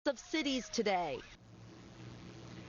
of cities today.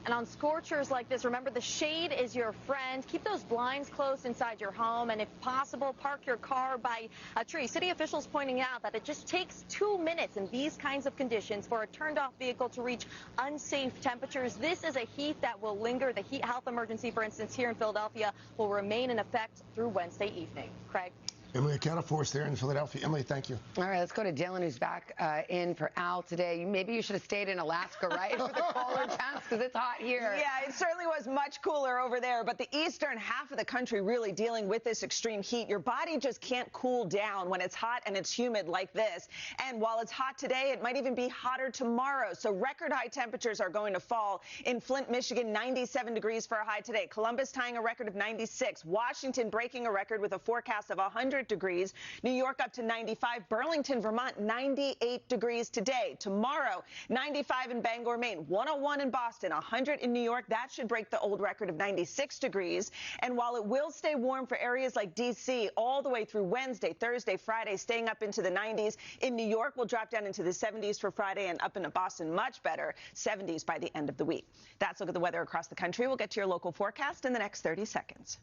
And on scorchers like this, remember the shade is your friend. Keep those blinds closed inside your home, and if possible, park your car by a tree. City officials pointing out that it just takes 2 minutes in these kinds of conditions for a turned-off vehicle to reach unsafe temperatures. This is a heat that will linger. The heat health emergency, for instance, here in Philadelphia, will remain in effect through Wednesday evening. Craig. Emily, account for us there in Philadelphia. Emily, thank you. All right, let's go to Dylan, who's back in for Al today. Maybe you should have stayed in Alaska, right, for the colder temps, because it's hot here. Yeah, it certainly was much cooler over there, but the eastern half of the country really dealing with this extreme heat. Your body just can't cool down when it's hot and it's humid like this. And while it's hot today, it might even be hotter tomorrow. So record high temperatures are going to fall. In Flint, Michigan, 97 degrees for a high today. Columbus tying a record of 96. Washington breaking a record with a forecast of 100 degrees. New York up to 95. Burlington, Vermont, 98 degrees today. Tomorrow, 95 in Bangor, Maine. 101 in Boston. 100 in New York. That should break the old record of 96 degrees. And while it will stay warm for areas like D.C. all the way through Wednesday, Thursday, Friday, staying up into the 90s. In New York, we'll drop down into the 70s for Friday, and up into Boston, much better, 70s by the end of the week. That's a look at the weather across the country. We'll get to your local forecast in the next 30 seconds.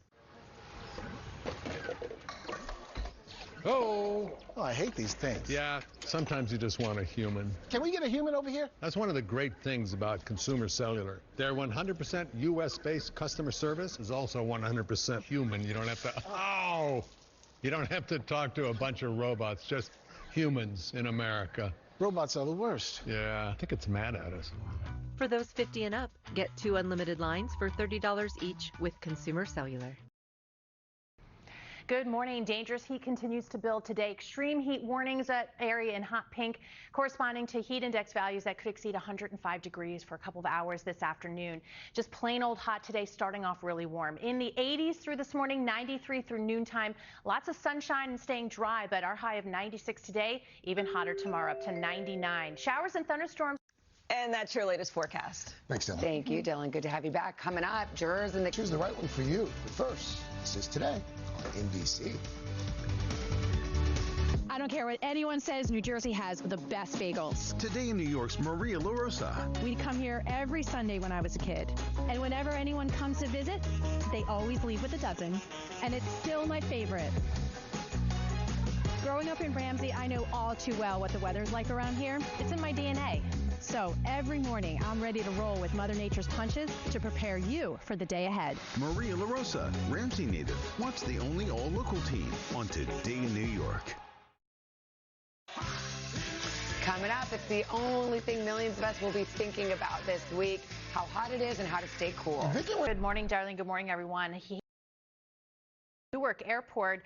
Oh, I hate these things. yeah, sometimes you just want a human. Can we get a human over here? That's one of the great things about Consumer Cellular. Their 100% U.S.-based customer service is also 100% human. You don't have to, you don't have to talk to a bunch of robots, just humans in America. Robots are the worst. Yeah, I think it's mad at us. For those 50 and up, get 2 unlimited lines for $30 each with Consumer Cellular. Good morning. Dangerous heat continues to build today. Extreme heat warnings at area in hot pink corresponding to heat index values that could exceed 105 degrees for a couple of hours this afternoon. Just plain old hot today, starting off really warm. In the 80s through this morning, 93 through noontime. Lots of sunshine and staying dry, but our high of 96 today, even hotter tomorrow, up to 99. Showers and thunderstorms. And that's your latest forecast. Thanks, Dylan. Thank you, Dylan. Good to have you back. Coming up, jurors and the... Choose the right one for you. But first, this is Today on NBC. I don't care what anyone says, New Jersey has the best bagels. Today in New York's Maria LaRosa. We'd come here every Sunday when I was a kid. And whenever anyone comes to visit, they always leave with a dozen. And it's still my favorite. Growing up in Ramsey, I know all too well what the weather's like around here. It's in my DNA. So every morning, I'm ready to roll with Mother Nature's punches to prepare you for the day ahead. Maria LaRosa, Ramsey native. Watch the only all-local team on Today in New York. Coming up, it's the only thing millions of us will be thinking about this week, how hot it is and how to stay cool. Good morning, darling. Good morning, everyone. Newark Airport.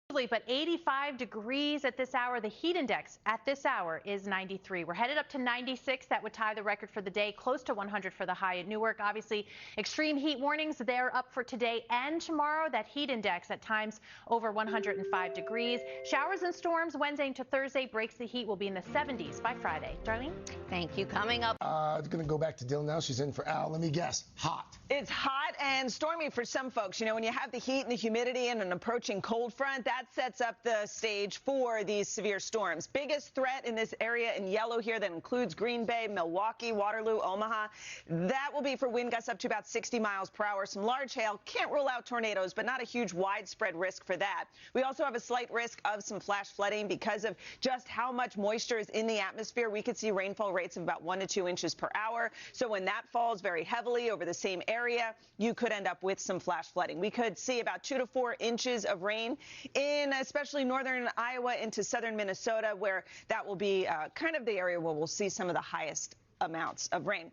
But 85 degrees at this hour. The heat index at this hour is 93. We're headed up to 96. That would tie the record for the day, close to 100 for the high at Newark. Obviously, extreme heat warnings, they're up for today and tomorrow. That heat index at times over 105 degrees. Showers and storms Wednesday into Thursday. Breaks the heat will be in the 70s by Friday. Darlene? Thank you. Coming up. It's going to go back to Dylan now. She's in for Al. Let me guess. Hot. It's hot and stormy for some folks. You know, when you have the heat and the humidity and an approaching cold front, that sets up the stage for these severe storms. Biggest threat in this area in yellow here that includes Green Bay, Milwaukee, Waterloo, Omaha. That will be for wind gusts up to about 60 miles per hour. Some large hail. Can't rule out tornadoes, but not a huge widespread risk for that. We also have a slight risk of some flash flooding because of just how much moisture is in the atmosphere. We could see rainfall rates of about 1 to 2 inches per hour. So when that falls very heavily over the same area, you could end up with some flash flooding. We could see about 2 to 4 inches of rain in especially northern Iowa into southern Minnesota, where that will be kind of the area where we'll see some of the highest amounts of rain.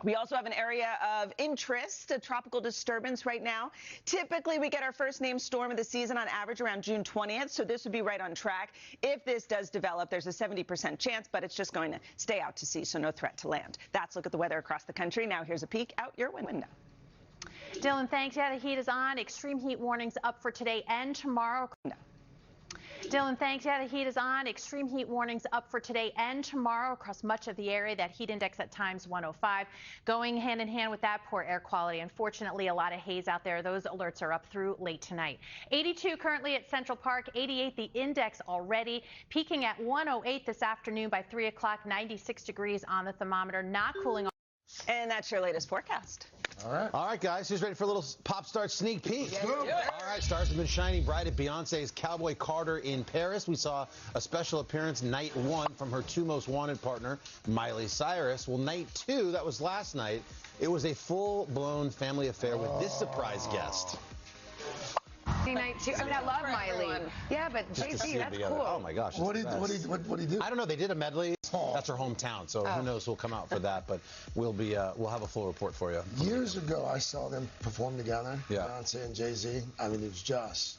We also have an area of interest, a tropical disturbance right now. Typically, we get our first named storm of the season on average around June 20th, so this would be right on track. If this does develop, there's a 70% chance, but it's just going to stay out to sea, so no threat to land. That's a look at the weather across the country. Now here's a peek out your window. Dylan, thanks. Yeah, the heat is on. Extreme heat warnings up for today and tomorrow. Dylan, thanks. Yeah, the heat is on. Extreme heat warnings up for today and tomorrow across much of the area. That heat index at times 105. Going hand in hand with that, poor air quality. Unfortunately, a lot of haze out there. Those alerts are up through late tonight. 82 currently at Central Park. 88 the index already. Peaking at 108 this afternoon by 3 o'clock. 96 degrees on the thermometer. Not cooling off. And that's your latest forecast. All right, guys, who's ready for a little pop star sneak peek? Let's do it. All right, stars have been shining bright at Beyonce's Cowboy Carter in Paris. We saw a special appearance night 1 from her 2 most wanted partner, Miley Cyrus. Well, night 2, that was last night, it was a full-blown family affair with this surprise guest. Night 2. I mean, I love Miley. Yeah, but Jay-Z, that's cool. Oh my gosh. What did he do? I don't know. They did a medley. That's her hometown, so who knows who'll come out for that. But we'll have a full report for you. Years ago, I saw them perform together. Beyonce and Jay-Z. I mean, it was just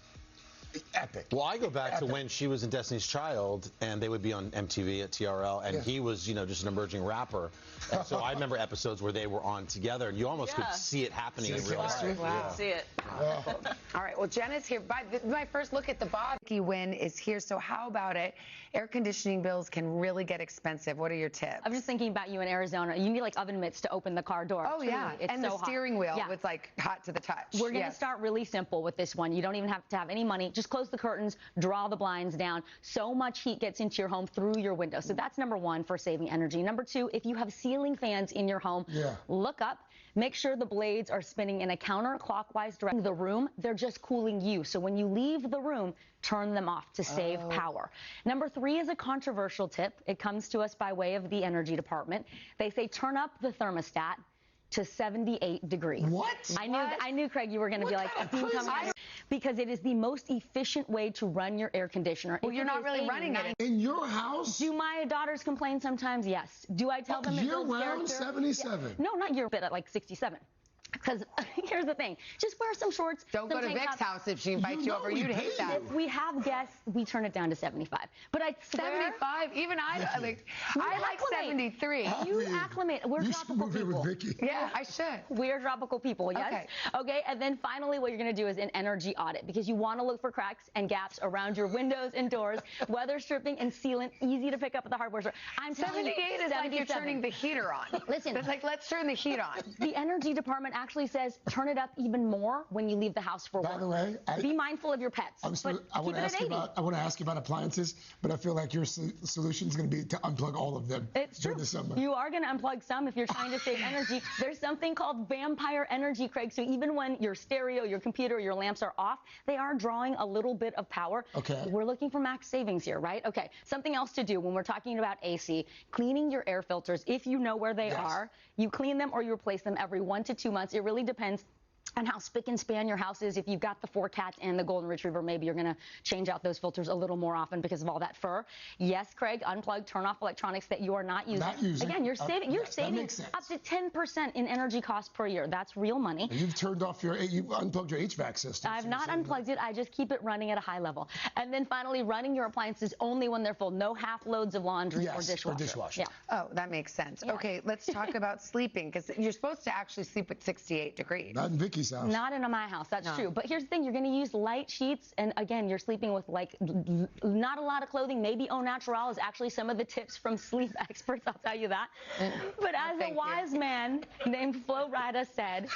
epic. Well, I go back to when she was in Destiny's Child, and they would be on MTV at TRL, and he was, just an emerging rapper. And so I remember episodes where they were on together, and you almost could see it happening in real life. Wow. See it. All right, well, Jen is here. My first look at the Bobby win is here, so how about it? Air conditioning bills can really get expensive. What are your tips? I'm just thinking about you in Arizona. You need like oven mitts to open the car door. Oh, yeah, it's and so the steering wheel was like hot to the touch. We're going to start really simple with this one. You don't even have to have any money. Just close the curtains, draw the blinds down. So much heat gets into your home through your window. So that's number 1 for saving energy. Number 2, if you have ceiling fans in your home, look up. Make sure the blades are spinning in a counterclockwise direction. The room, they're just cooling you. So when you leave the room, turn them off to save power. Number 3 is a controversial tip. It comes to us by way of the Energy Department. They say turn up the thermostat to 78 degrees. What? I knew, Craig, you were going to be like, because it is the most efficient way to run your air conditioner. Well, you're not really running it. In your house? Do my daughters complain sometimes? Yes. Do I tell them year-round 77? No, not year, but at like 67. Because here's the thing, just wear some shorts. Don't go to Vic's house if she invites you over. You'd hate that. If we have guests, we turn it down to 75. But I swear, 75? Even I like 73. You acclimate. We're tropical people. With Vicky. Yeah, I should. We're tropical people, yes? Okay, and then finally what you're going to do is an energy audit, because you want to look for cracks and gaps around your windows and doors, weather stripping and sealant, easy to pick up at the hardware store. I'm 78 is like you're turning the heater on. Listen. It's like, let's turn the heat on. The Energy Department actually says turn it up even more when you leave the house for work. By the way, be mindful of your pets. I want to ask you about appliances, but I feel like your solution is going to be to unplug all of them during the summer. You are going to unplug some if you're trying to save energy. There's something called vampire energy, Craig. So even when your stereo, your computer, your lamps are off, they are drawing a little bit of power. Okay. We're looking for max savings here, right? Okay. Something else to do when we're talking about AC, cleaning your air filters. If you know where they are, you clean them or you replace them every 1 to 2 months. It really depends on how spick and span your house is. If you've got the 4 cats and the golden retriever, maybe you're going to change out those filters a little more often because of all that fur. Yes, Craig, unplug, turn off electronics that you are not using. Again, you're saving up to 10% in energy costs per year. That's real money. And you've unplugged your HVAC system. I've not unplugged it. I just keep it running at a high level. And then finally, running your appliances only when they're full. No half loads of laundry or dishwasher. Yeah. Oh, that makes sense. Yeah. Okay, let's talk about sleeping, because you're supposed to actually sleep at 68 degrees. Not in Vicky's house. Not in my house. That's true. But here's the thing. You're going to use light sheets. And again, you're sleeping with like not a lot of clothing. Maybe au natural is actually some of the tips from sleep experts. I'll tell you that. But as a wise man named Flo Rida said,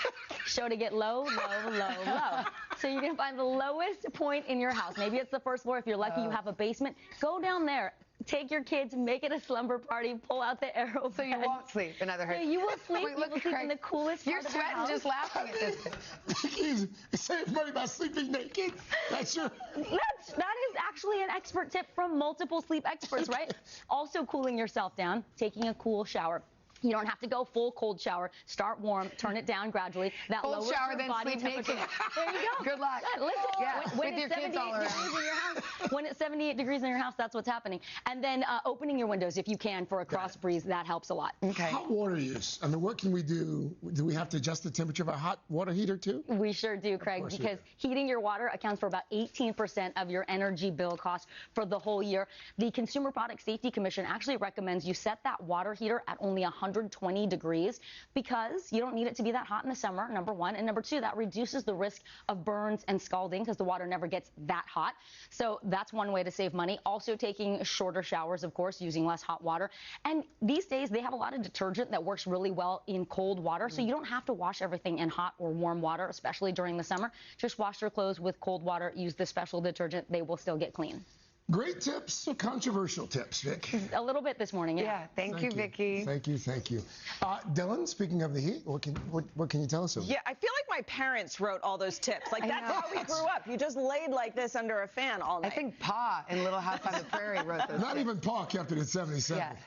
show to get low, low, low, low. So you're going to find the lowest point in your house. Maybe it's the first floor. If you're lucky, you have a basement. Go down there. Take your kids, make it a slumber party, pull out the arrow. So you won't sleep, in other words. You will sleep. You will sleep in the coolest part of your house. You're sweating just laughing at this. Save money by sleeping naked. That is actually an expert tip from multiple sleep experts, right? Also cooling yourself down, taking a cool shower. You don't have to go full cold shower. Start warm, turn it down gradually. That cold lowers shower, your then body sleep temperature. naked. There you go. Good luck. Listen, when with your it's kids all around. degrees in your house, when it's 78 degrees in your house, that's what's happening. And then opening your windows if you can for a cross breeze, that helps a lot. Okay. Hot water use. I mean, what can we do? Do we have to adjust the temperature of a hot water heater too? We sure do, Craig, because heating your water accounts for about 18% of your energy bill cost for the whole year. The Consumer Product Safety Commission actually recommends you set that water heater at only 100 120 degrees because you don't need it to be that hot in the summer, number one. And number two, that reduces the risk of burns and scalding because the water never gets that hot. So that's one way to save money. Also taking shorter showers, of course, using less hot water. And these days they have a lot of detergent that works really well in cold water. So you don't have to wash everything in hot or warm water, especially during the summer. Just wash your clothes with cold water. Use the special detergent. They will still get clean. Great tips, controversial tips, Vic. A little bit this morning, yeah. Thank you, Vicki. Thank you. Dylan, speaking of the heat, what can you tell us about? Yeah, I feel like my parents wrote all those tips. Like, that's how we grew up. You just laid like this under a fan all night. I think Pa in Little House on the Prairie wrote those. Not even Pa kept it at 77. Yeah.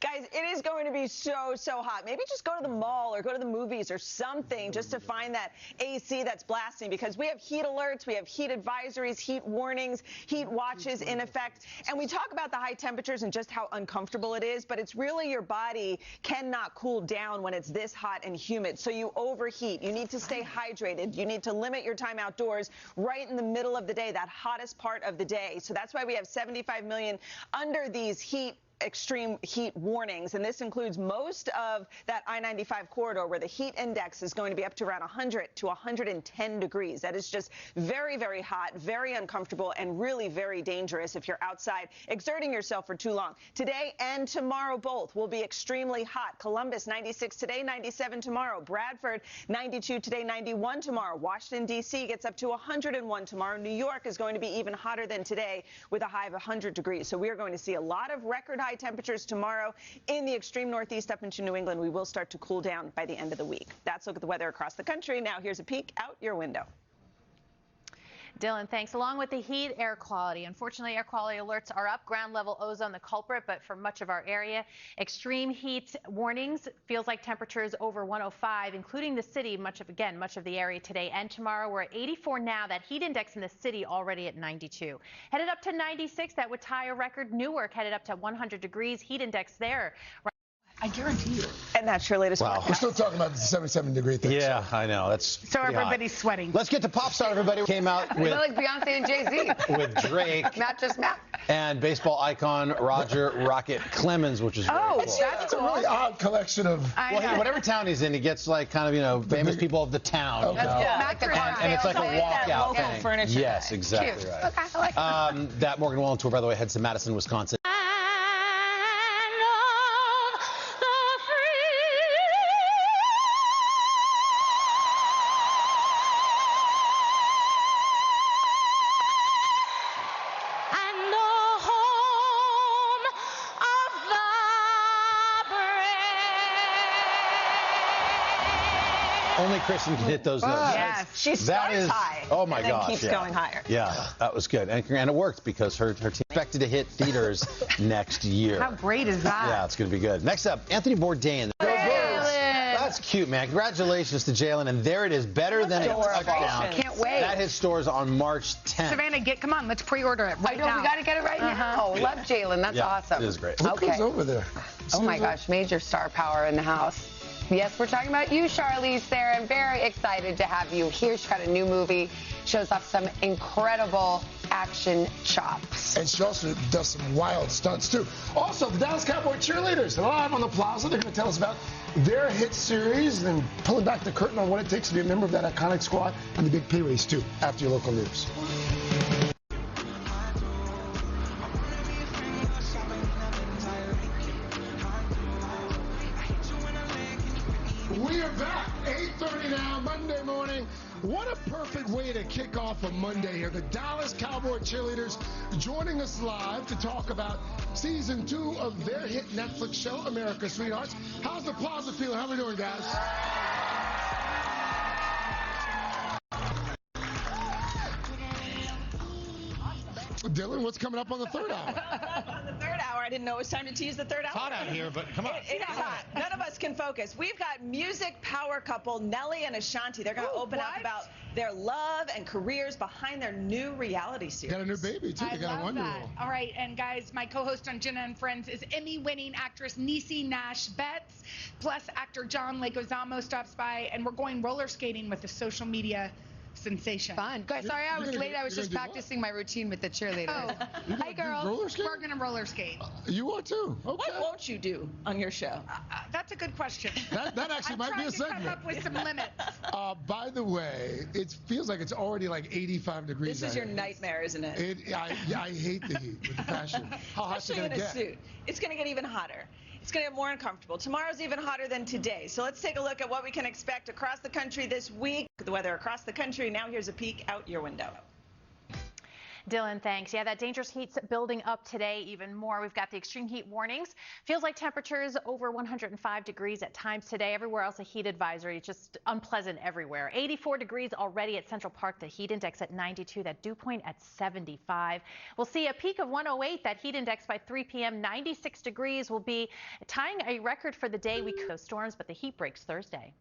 Guys, it is going to be so hot. Maybe just go to the mall or go to the movies or something just to find that AC that's blasting, because we have heat alerts, we have heat advisories, heat warnings, heat watches in effect. And we talk about the high temperatures and just how uncomfortable it is, but it's really your body cannot cool down when it's this hot and humid. So you overheat. You need to stay hydrated. You need to limit your time outdoors right in the middle of the day, that hottest part of the day. So that's why we have 75 million under these extreme heat warnings, and this includes most of that I-95 corridor where the heat index is going to be up to around 100 to 110 degrees. That is just very hot, very uncomfortable, and really very dangerous if you're outside exerting yourself for too long. Today and tomorrow both will be extremely hot. Columbus 96 today, 97 tomorrow. Bradford 92 today, 91 tomorrow. Washington D.C. gets up to 101 tomorrow. New York is going to be even hotter than today with a high of 100 degrees. So we are going to see a lot of record high temperatures tomorrow in the extreme northeast up into New England. We will start to cool down by the end of the week. That's a look at the weather across the country. Now here's a peek out your window. Dylan, thanks. Along with the heat, air quality. Unfortunately, air quality alerts are up. Ground level ozone the culprit, but for much of our area, extreme heat warnings. Feels like temperatures over 105, including the city. Much of the area today and tomorrow. We're at 84 now. That heat index in the city already at 92. Headed up to 96. That would tie a record. Newark headed up to 100 degrees. Heat index there. I guarantee you. And that's your latest We're still talking about the 77-degree thing. Yeah, I know. That's so everybody's sweating. Let's get to pop star, everybody. Came out with like Beyonce and Jay-Z. With Drake. Matt. And baseball icon Roger Rocket Clemens, which is very cool. That's a really odd collection of. Whatever town he's in, he gets like kind of famous people of the town. Okay. And it's like a walkout thing. Furniture. Yes, exactly Cute. right. Okay, I like that. That Morgan Wallen tour, by the way, heads to Madison, Wisconsin. Only Kristen can hit those notes. Yes, she starts high. Oh my gosh, keeps going higher. Yeah, that was good, and it worked because her team expected to hit theaters next year. How great is that? Yeah, it's going to be good. Next up, Anthony Bourdain. That's cute, man. Congratulations to Jalen, and there it is, better than a touchdown. I can't wait. That hits stores on March 10th. Savannah, come on, let's pre-order it right now. We got to get it right now. Love Jalen. That's awesome. It is great. Look who's over there. Oh my gosh, major star power in the house. Yes, we're talking about you, Charlize Theron. Very excited to have you here. She's got a new movie. Shows off some incredible action chops. And she also does some wild stunts, too. Also, the Dallas Cowboy cheerleaders. They're live on the plaza. They're going to tell us about their hit series and pulling back the curtain on what it takes to be a member of that iconic squad and the big pay race, too, after your local news. We are back, 8:30 now, Monday morning. What a perfect way to kick off a Monday here. The Dallas Cowboy cheerleaders joining us live to talk about season 2 of their hit Netflix show, America's Sweethearts. How's the plaza feeling? How are we doing, guys? Dylan, what's coming up on the third hour? On the third hour, I didn't know it was time to tease the third hour. It's hot out here, but come on. It is hot. None of us can focus. We've got music power couple Nelly and Ashanti. They're going to open up about their love and careers behind their new reality series. Got a new baby, too. They got a 1-year-old. All right, and guys, my co-host on Jenna and Friends is Emmy-winning actress Niecy Nash-Betts, plus actor John Leguizamo stops by, and we're going roller skating with the social media sensation. Fun. Guys, sorry I was late. I was just practicing my routine with the cheerleaders. Oh. Hi, girls. We're going to roller skate. You are too. Okay. What won't you do on your show? That's a good question. That actually might be a segment. I'm trying to come up with some limits. By the way, it feels like it's already like 85 degrees. This is your nightmare, isn't it? I hate the heat with the passion. How hot is it going to get? Suit. It's going to get even hotter. It's going to get more uncomfortable. Tomorrow's even hotter than today. So let's take a look at what we can expect across the country this week. The weather across the country. Now here's a peek out your window. Dylan, thanks. Yeah, that dangerous heat's building up today even more. We've got the extreme heat warnings. Feels like temperatures over 105 degrees at times today. Everywhere else, a heat advisory. Just unpleasant everywhere. 84 degrees already at Central Park. The heat index at 92. That dew point at 75. We'll see a peak of 108. That heat index by 3 p.m. 96 degrees will be tying a record for the day. We could those storms, but the heat breaks Thursday.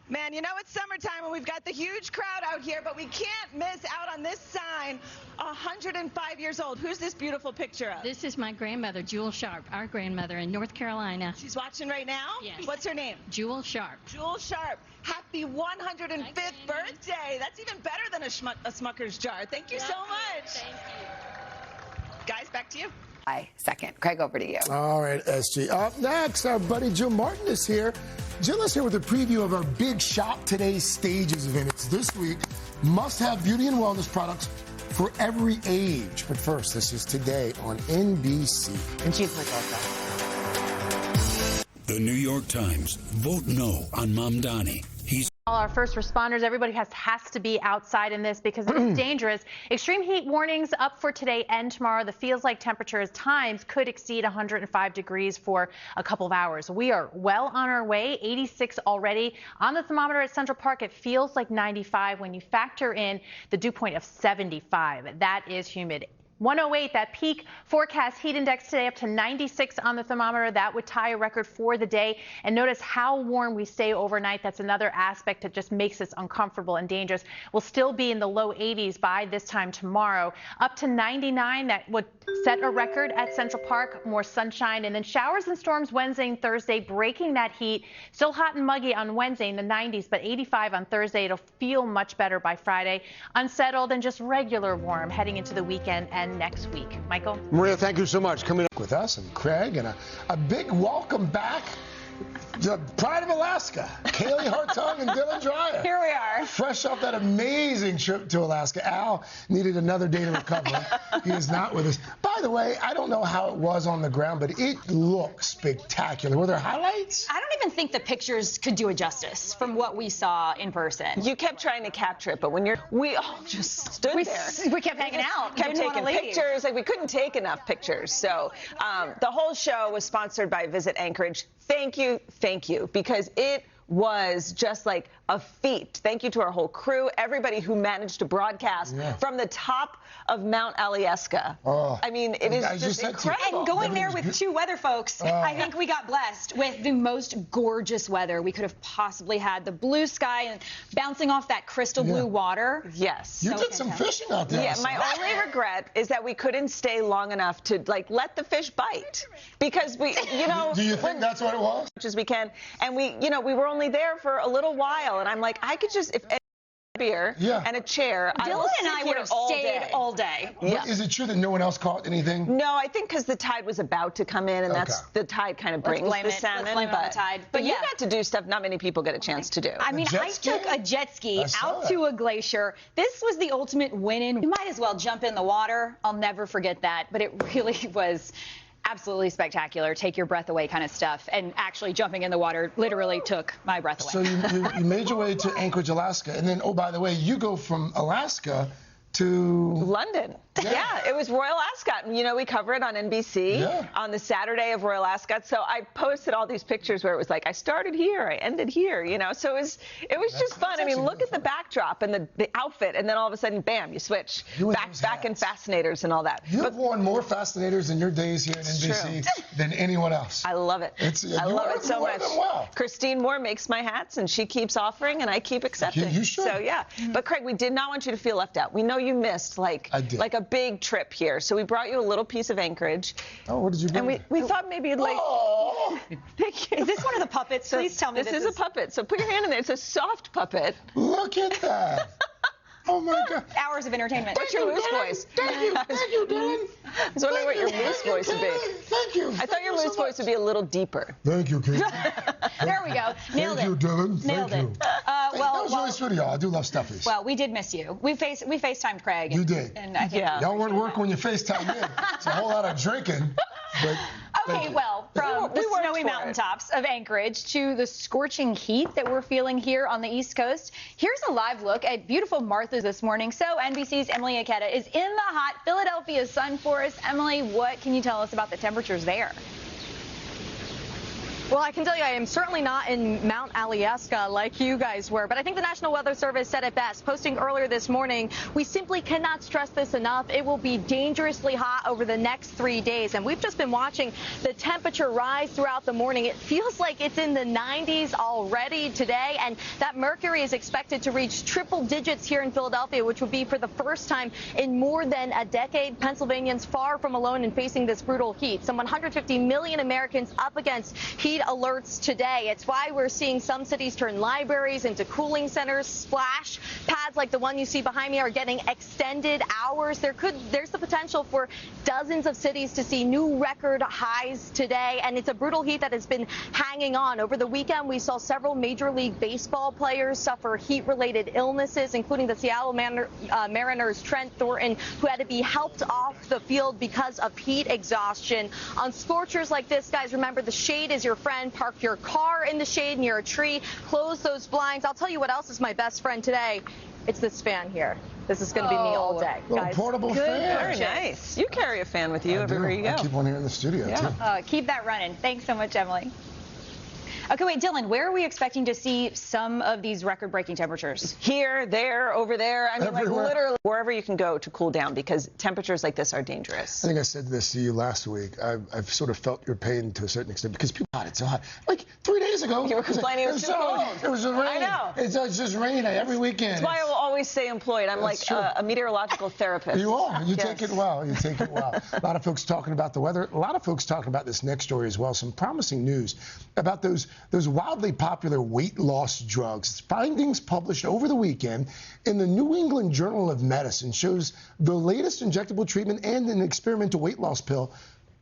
Man, you know it's summertime and we've got the huge crowd out here, but we can't miss out on this sign. 105 years old. Who's this beautiful picture of? This is my grandmother, Jewel Sharp, our grandmother in North Carolina. She's watching right now? Yes. What's her name? Jewel Sharp. Jewel Sharp. Happy 105th birthday. That's even better than a Smucker's jar. Thank you so much. Thank you. Guys, back to you. Second. Craig, over to you. All right, SG. Up next, our buddy Jill Martin is here. Jill is here with a preview of our Big Shop Today's Stages event. It's this week. Must-have beauty and wellness products for every age. But first, this is Today on NBC. And she's with us. The New York Times. Vote no on Mamdani. He's All our first responders, everybody has to be outside in this because it's dangerous. Extreme heat warnings up for today and tomorrow. The feels like temperatures times could exceed 105 degrees for a couple of hours. We are well on our way, 86 already. On the thermometer at Central Park, it feels like 95 when you factor in the dew point of 75. That is humid. 108, that peak forecast heat index today up to 96 on the thermometer. That would tie a record for the day. And notice how warm we stay overnight. That's another aspect that just makes us uncomfortable and dangerous. We'll still be in the low 80s by this time tomorrow. Up to 99, that would set a record at Central Park. More sunshine and then showers and storms Wednesday and Thursday, breaking that heat. Still hot and muggy on Wednesday in the 90s, but 85 on Thursday. It'll feel much better by Friday. Unsettled and just regular warm heading into the weekend and next week. Michael? Maria, thank you so much. Coming up with us and Craig, and a big welcome back to Pride of Alaska, Kaylee Hartung and Dylan Dreyer. Here we are. Fresh off that amazing trip to Alaska. Al needed another day to recover. He is not with us. By the way, I don't know how it was on the ground, but it looked spectacular. Were there highlights? I don't even think the pictures could do it justice from what we saw in person. You kept trying to capture it, but we all just stood there. We kept hanging out. Kept taking pictures. Like, we couldn't take enough pictures. So the whole show was sponsored by Visit Anchorage. Thank you, because it was just like a feat. Thank you to our whole crew, everybody who managed to broadcast from the top of Mount Alyeska. I mean, it is just incredible. And going there with two weather folks, I think we got blessed with the most gorgeous weather we could have possibly had. The blue sky and bouncing off that crystal blue water. Yes. You did some fishing out there. Yeah, my only regret is that we couldn't stay long enough to, like, let the fish bite. Because we, you know. Do you think that's what it was? As much as we can. And we were only there for a little while. And I'm like, I could just, if beer and a chair. Dylan and I would have stayed all day. Yeah. Is it true that no one else caught anything? No, I think because the tide was about to come in, and that's the tide kind of brings the salmon. Let's blame it on the tide. But you got to do stuff not many people get a chance to do. I mean, I took a jet ski out to a glacier. This was the ultimate win-in. You might as well jump in the water. I'll never forget that. But it really was absolutely spectacular, take your breath away kind of stuff. And actually jumping in the water literally took my breath away. So you made your way to Anchorage, Alaska. And then, oh, by the way, you go from Alaska to London. Yeah, it was Royal Ascot. And, you know, we cover it on NBC on the Saturday of Royal Ascot. So I posted all these pictures where it was like, I started here, I ended here, you know. So it was just fun. I mean, look at the backdrop and the outfit, and then all of a sudden, bam, you switch back in Fascinators and all that. You've worn more Fascinators in your days here at NBC than anyone else. I love it. I love it so much. Christine Moore makes my hats, and she keeps offering, and I keep accepting. You should. So, yeah. But, Craig, we did not want you to feel left out. We know you missed, like a big trip here. So we brought you a little piece of Anchorage. Oh, what did you bring? And we thought maybe you'd like... Oh, Thank you. Is this one of the puppets? Please tell me this is a puppet. So put your hand in there. It's a soft puppet. look at that. Oh, my God. Hours of entertainment. What's your moose voice? Thank you, Dylan. I was wondering what your moose voice would be. Thank you. I thought your moose voice would be a little deeper. Thank you, Kate. There we go. Nailed Thank you, it. Dylan. Nailed Thank it. you. That was really sweet of y'all. I do love stuffies. Well, we did miss you. We FaceTimed Craig. You did. And I think Y'all weren't working when you FaceTime me. It's a whole lot of drinking. But Okay, well, from the snowy mountaintops of Anchorage to the scorching heat that we're feeling here on the East Coast, here's a live look at beautiful Martha's this morning. So NBC's Emily Aketa is in the hot Philadelphia sun for us. Emily, what can you tell us about the temperatures there? Well, I can tell you I am certainly not in Mount Alyeska like you guys were, but I think the National Weather Service said it best. Posting earlier this morning, we simply cannot stress this enough. It will be dangerously hot over the next 3 days, and we've just been watching the temperature rise throughout the morning. It feels like it's in the 90s already today, and that mercury is expected to reach triple digits here in Philadelphia, which would be for the first time in more than a decade. Pennsylvanians far from alone in facing this brutal heat. Some 150 million Americans up against heat alerts today. It's why we're seeing some cities turn libraries into cooling centers. Splash pads like the one you see behind me are getting extended hours. There's the potential for dozens of cities to see new record highs today, and it's a brutal heat that has been hanging on. Over the weekend, we saw several Major League Baseball players suffer heat-related illnesses, including the Seattle Mariners' Trent Thornton, who had to be helped off the field because of heat exhaustion. On scorchers like this, guys, remember the shade is your friend. Park your car in the shade near a tree. Close those blinds. I'll tell you what else is my best friend today. It's this fan here. This is going to be me all day. Little guys. portable fan. Very nice. You carry a fan with you everywhere you go. I keep one here in the studio, too. Keep that running. Thanks so much, Emily. Okay, wait, Dylan, where are we expecting to see some of these record-breaking temperatures? Here, there, over there. I mean, Everywhere. like literally wherever you can go to cool down, because temperatures like this are dangerous. I think I said this to you last week. I've sort of felt your pain to a certain extent because people it's so hot. Like 3 days ago, you were complaining it was too cold. It was rain. I know. It's just rain every weekend. That's why I will always stay employed. I'm like a meteorological therapist. You are. You take it well. You take it well. A lot of folks talking about the weather. A lot of folks talking about this next story as well. Some promising news about those wildly popular weight loss drugs. Findings published over the weekend in the New England Journal of Medicine shows the latest injectable treatment and an experimental weight loss pill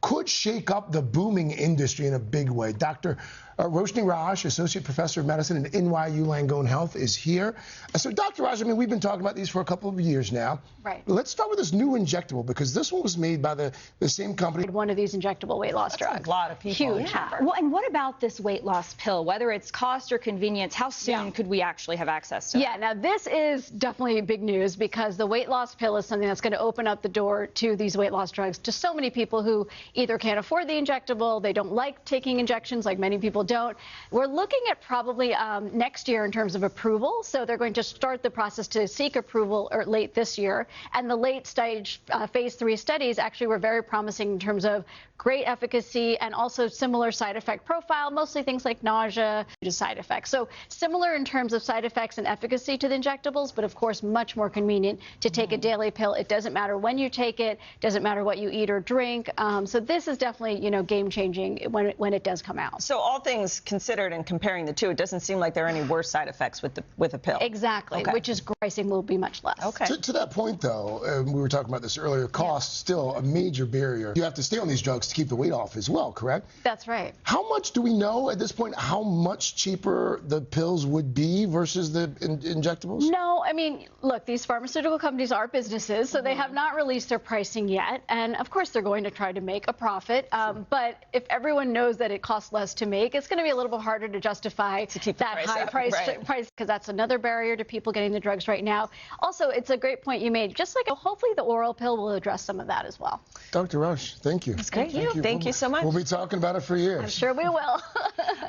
could shake up the booming industry in a big way. Dr. Roshni Raj, Associate Professor of Medicine at NYU Langone Health, is here. So, Dr. Raj, I mean, we've been talking about these for a couple of years now. Right. Let's start with this new injectable, because this one was made by the same company. One of these injectable weight loss drugs. A lot of people. Huge number. Well, and what about this weight loss pill? Whether it's cost or convenience, how soon could we actually have access to it? Yeah, now this is definitely big news because the weight loss pill is something that's going to open up the door to these weight loss drugs to so many people who either can't afford the injectable, they don't like taking injections like many people don't. We're looking at probably next year in terms of approval. So they're going to start the process to seek approval late this year. And the late stage phase 3 studies actually were very promising in terms of great efficacy and also similar side effect profile, mostly things like nausea side effects. So similar in terms of side effects and efficacy to the injectables, but of course much more convenient to take a daily pill. It doesn't matter when you take it, doesn't matter what you eat or drink. So this is definitely, game changing when it does come out. So all things considered and comparing the two, it doesn't seem like there are any worse side effects with a pill. Exactly, which is pricing will be much less. Okay. To that point, though, we were talking about this earlier, cost still a major barrier. You have to stay on these drugs to keep the weight off as well, correct? That's right. How much do we know at this point how much cheaper the pills would be versus the injectables? No, I mean, look, these pharmaceutical companies are businesses, so they have not released their pricing yet. And of course, they're going to try to make a profit. But if everyone knows that it costs less to make, it's going to be a little bit harder to justify that high price, because that's another barrier to people getting the drugs right now. Also, it's a great point you made. Just like hopefully the oral pill will address some of that as well. Dr. Rush, thank you. That's great. Thank you so much. We'll be talking about it for years. I'm sure we will. All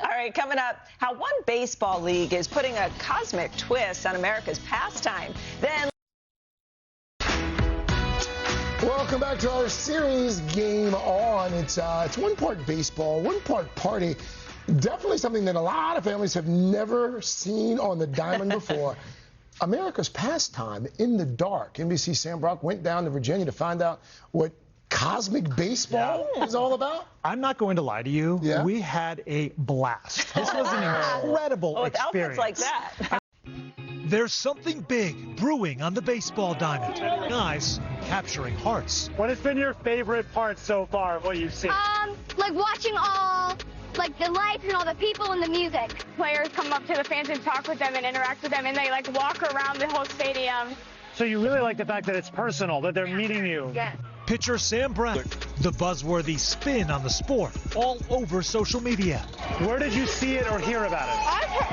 right, coming up, how one baseball league is putting a cosmic twist on America's pastime. Then. Welcome back to our series Game On. It's one part baseball, one part party. Definitely something that a lot of families have never seen on the diamond before. America's pastime in the dark. NBC's Sam Brock went down to Virginia to find out what cosmic baseball is all about? I'm not going to lie to you. Yeah? We had a blast. This was an incredible experience. Outfits like that. There's something big brewing on the baseball diamond. Guys capturing hearts. What has been your favorite part so far of what you've seen? Like watching all, like the lights and all the people and the music. Players come up to the fans and talk with them and interact with them, and they like walk around the whole stadium. So you really like the fact that it's personal, that they're meeting you. Yeah. Pitcher Sam Brown, the buzzworthy spin on the sport, all over social media. Where did you see it or hear about it?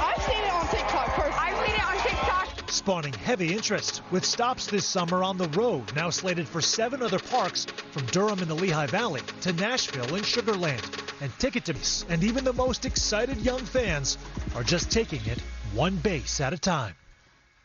I've seen it on TikTok first. I've seen it on TikTok. Spawning heavy interest with stops this summer on the road, now slated for 7 other parks from Durham in the Lehigh Valley to Nashville and Sugar Land. And ticket to this, and even the most excited young fans are just taking it one base at a time.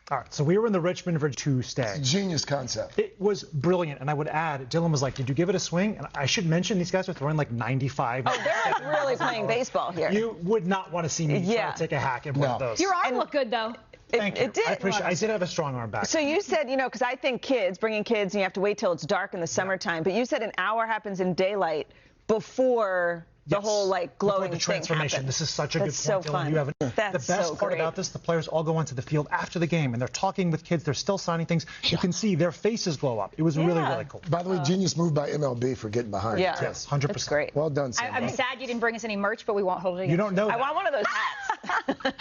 All right, so we were in the Richmond for 2 stay. Genius concept. It was brilliant, and I would add, Dylan was like, did you give it a swing? And I should mention these guys are throwing like 95. Oh, they're like really playing baseball here. You would not want to see me try to take a hack at one of those. Your arm looked good, though. Thank you. It did. I appreciate it. I did have a strong arm back. So you said, you know, because I think bringing kids, and you have to wait till it's dark in the summertime, but you said an hour happens in daylight before the whole like glowing the transformation. thing This is such a good point, so Dylan. fun. You have the That's best so part great. about this, the players all go onto the field after the game and they're talking with kids, they're still signing things. You can see their faces glow up. It was really, really cool. By the way, genius move by MLB for getting behind. Yeah. Yes, 100%. That's great. Well done, Sam. I'm sad you didn't bring us any merch, but we won't hold it against You don't know I that. want one of those hats.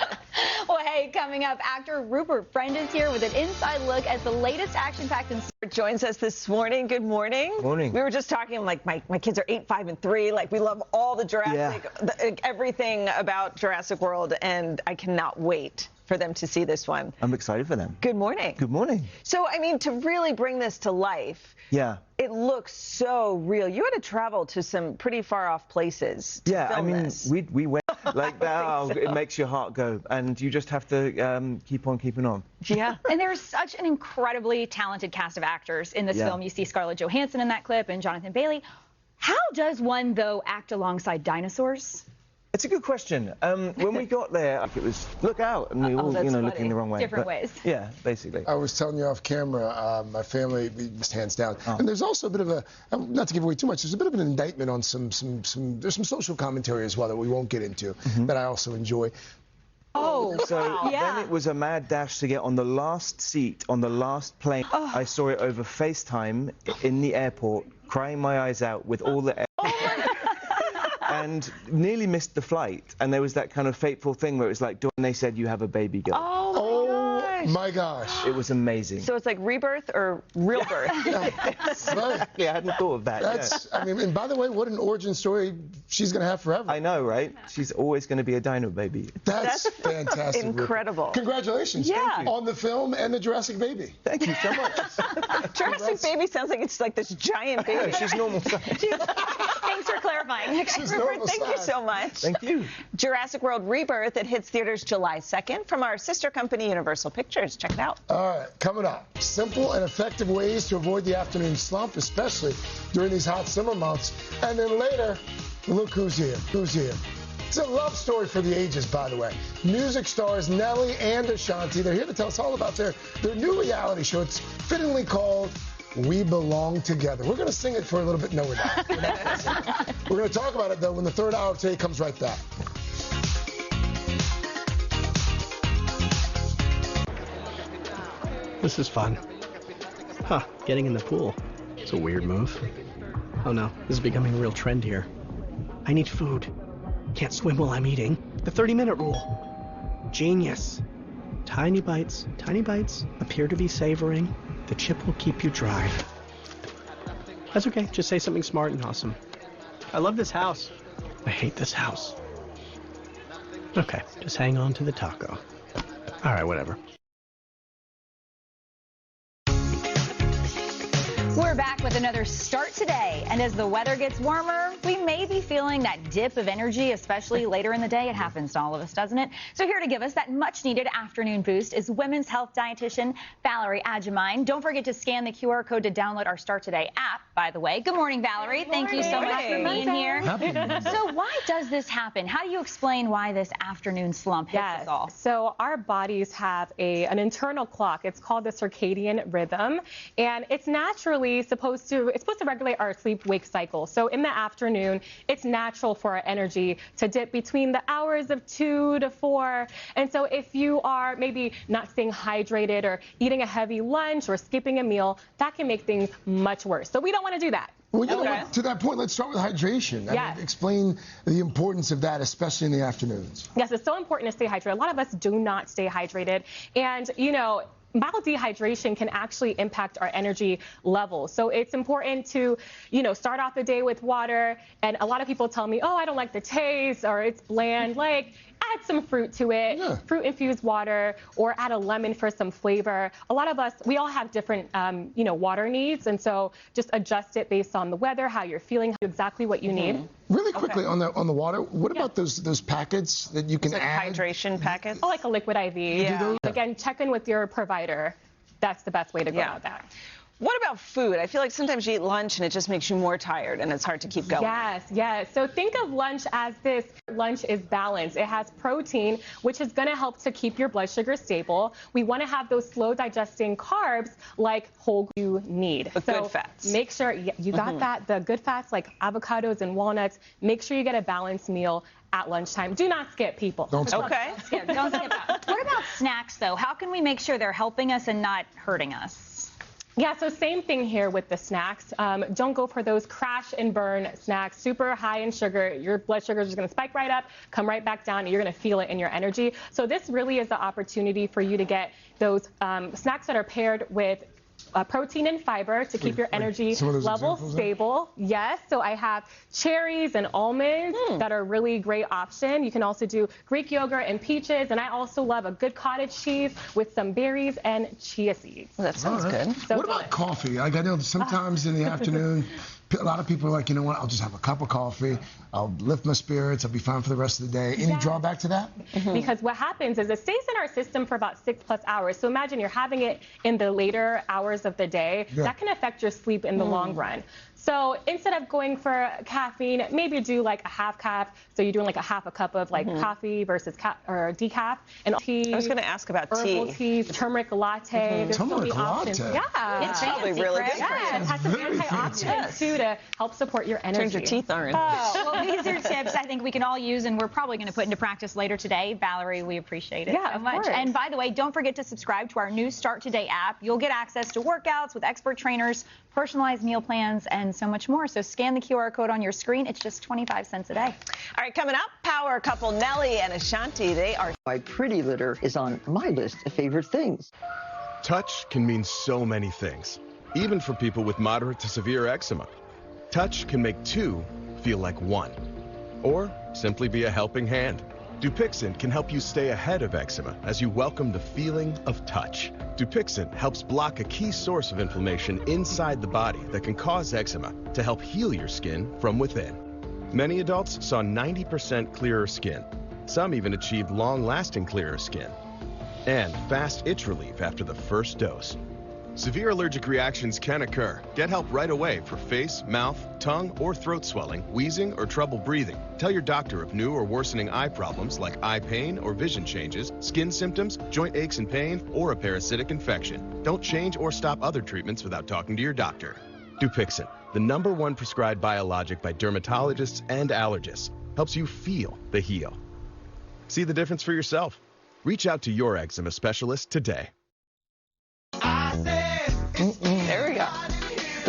Well, hey, coming up, actor Rupert Friend is here with an inside look at the latest action-packed joins us this morning. Good morning. Morning. We were just talking, like, my kids are 8, 5, and 3. Like, we love all the Jurassic, everything about Jurassic World, and I cannot wait for them to see this one. I'm excited for them. Good morning. Good morning. So, I mean, to really bring this to life, Yeah. it looks so real. You had to travel to some pretty far-off places to Yeah, I film mean, this. we went like that. It makes your heart go, and you just have to keep on keeping on. Yeah. And there's such an incredibly talented cast of actors in this film. You see Scarlett Johansson in that clip and Jonathan Bailey. How does one, though, act alongside dinosaurs? It's a good question. When we got there, it was look out, and we all, looking the wrong way. Different ways. Yeah, basically. I was telling you off camera, my family, hands down. And there's also a bit of a, not to give away too much, there's a bit of an indictment on there's some social commentary as well that we won't get into that I also enjoy. Oh, so then it was a mad dash to get on the last seat on the last plane. I saw it over FaceTime in the airport, crying my eyes out with all the and nearly missed the flight. And there was that kind of fateful thing where it was like, and they said, you have a baby girl. Oh my gosh. It was amazing. So it's like rebirth or real birth? Exactly, I hadn't thought of that. That's, I mean, and by the way, what an origin story she's going to have forever. I know, right? She's always going to be a dino baby. That's fantastic. Incredible. Congratulations. Yeah. Thank you. On the film and the Jurassic baby. Thank you so much. Jurassic baby sounds like it's like this giant baby. She's normal size. Thanks for clarifying. Rupert, thank you so much. Thank you. Jurassic World Rebirth, it hits theaters July 2nd from our sister company, Universal Pictures. Check it out. All right, coming up. Simple and effective ways to avoid the afternoon slump, especially during these hot summer months. And then later, look who's here. Who's here? It's a love story for the ages, by the way. Music stars Nelly and Ashanti, they're here to tell us all about their new reality show. It's fittingly called We Belong Together. We're going to sing it for a little bit. No, we're not. We're going to talk about it, though, when the third hour of today comes right back. This is fun. Huh, getting in the pool. It's a weird move. Oh no, this is becoming a real trend here. I need food. Can't swim while I'm eating. The 30-minute rule. Genius. Tiny bites appear to be savoring. The chip will keep you dry. That's okay, just say something smart and awesome. I love this house. I hate this house. Okay, just hang on to the taco. All right, whatever. We're back with another Start Today, and as the weather gets warmer, we may be feeling that dip of energy, especially later in the day. It happens to all of us, doesn't it? So here to give us that much-needed afternoon boost is women's health dietitian Valerie Adjemine. Don't forget to scan the QR code to download our Start Today app, by the way. Good morning, Valerie. Thank you so much for being here. So why does this happen? How do you explain why this afternoon slump hits us all? So our bodies have an internal clock. It's called the circadian rhythm, and it's naturally basically supposed to regulate our sleep-wake cycle. So in the afternoon, it's natural for our energy to dip between the hours of 2 to 4. And so if you are maybe not staying hydrated or eating a heavy lunch or skipping a meal, that can make things much worse. So we don't want to do that. Well, you know what, to that point, let's start with hydration. I mean, explain the importance of that, especially in the afternoons. Yes, it's so important to stay hydrated. A lot of us do not stay hydrated. And, you know, mild dehydration can actually impact our energy levels. So it's important to, you know, start off the day with water. And a lot of people tell me, oh, I don't like the taste or it's bland. Like, add some fruit to it, fruit-infused water, or add a lemon for some flavor. A lot of us, we all have different, you know, water needs. And so just adjust it based on the weather, how you're feeling, exactly what you need. Really quickly on the water, what about those packets that you can add? Hydration packets? Oh, like a liquid IV. Yeah. Again, check in with your provider. That's the best way to go about that. What about food? I feel like sometimes you eat lunch and it just makes you more tired and it's hard to keep going. Yes. So think of lunch as this. Lunch is balanced. It has protein, which is going to help to keep your blood sugar stable. We want to have those slow digesting carbs like whole you need. The good fats. Make sure you got that. The good fats like avocados and walnuts. Make sure you get a balanced meal at lunchtime. Do not skip, people. Don't skip. Okay. Don't skip out. What about snacks, though? How can we make sure they're helping us and not hurting us? Yeah, so same thing here with the snacks. Don't go for those crash and burn snacks, super high in sugar. Your blood sugar is just going to spike right up, come right back down, and you're going to feel it in your energy. So this really is the opportunity for you to get those snacks that are paired with protein and fiber to keep your energy level stable. Yes, so I have cherries and almonds that are a really great option. You can also do Greek yogurt and peaches, and I also love a good cottage cheese with some berries and chia seeds. Well, that sounds good. So what about coffee? Like I know sometimes in the afternoon, a lot of people are like, you know what, I'll just have a cup of coffee. I'll lift my spirits. I'll be fine for the rest of the day. Any drawback to that? Because what happens is it stays in our system for about 6+ hours. So imagine you're having it in the later hours of the day. That can affect your sleep in the long run. So instead of going for caffeine, maybe do like a half cup. So you're doing like a half a cup of like coffee versus decaf. And tea. I was going to ask about herbal teas, turmeric latte. There's so many options. Yeah. It's probably really good. Yeah, it has some antioxidants too to help support your energy. Turns your teeth orange. Oh, well, these are tips I think we can all use and we're probably going to put into practice later today. Valerie, we appreciate it so much. And by the way, don't forget to subscribe to our new Start Today app. You'll get access to workouts with expert trainers, personalized meal plans, and so much more. So scan the QR code on your screen. It's just 25 cents a day. All right, coming up, power couple Nelly and Ashanti. They are... My pretty litter is on my list of favorite things. Touch can mean so many things, even for people with moderate to severe eczema. Touch can make two feel like one, or simply be a helping hand. Dupixent can help you stay ahead of eczema as you welcome the feeling of touch. Dupixent helps block a key source of inflammation inside the body that can cause eczema to help heal your skin from within. Many adults saw 90% clearer skin. Some even achieved long-lasting clearer skin. And fast itch relief after the first dose. Severe allergic reactions can occur. Get help right away for face, mouth, tongue, or throat swelling, wheezing, or trouble breathing. Tell your doctor of new or worsening eye problems like eye pain or vision changes, skin symptoms, joint aches and pain, or a parasitic infection. Don't change or stop other treatments without talking to your doctor. Dupixent, the #1 prescribed biologic by dermatologists and allergists, helps you feel the heal. See the difference for yourself. Reach out to your eczema specialist today. There we go.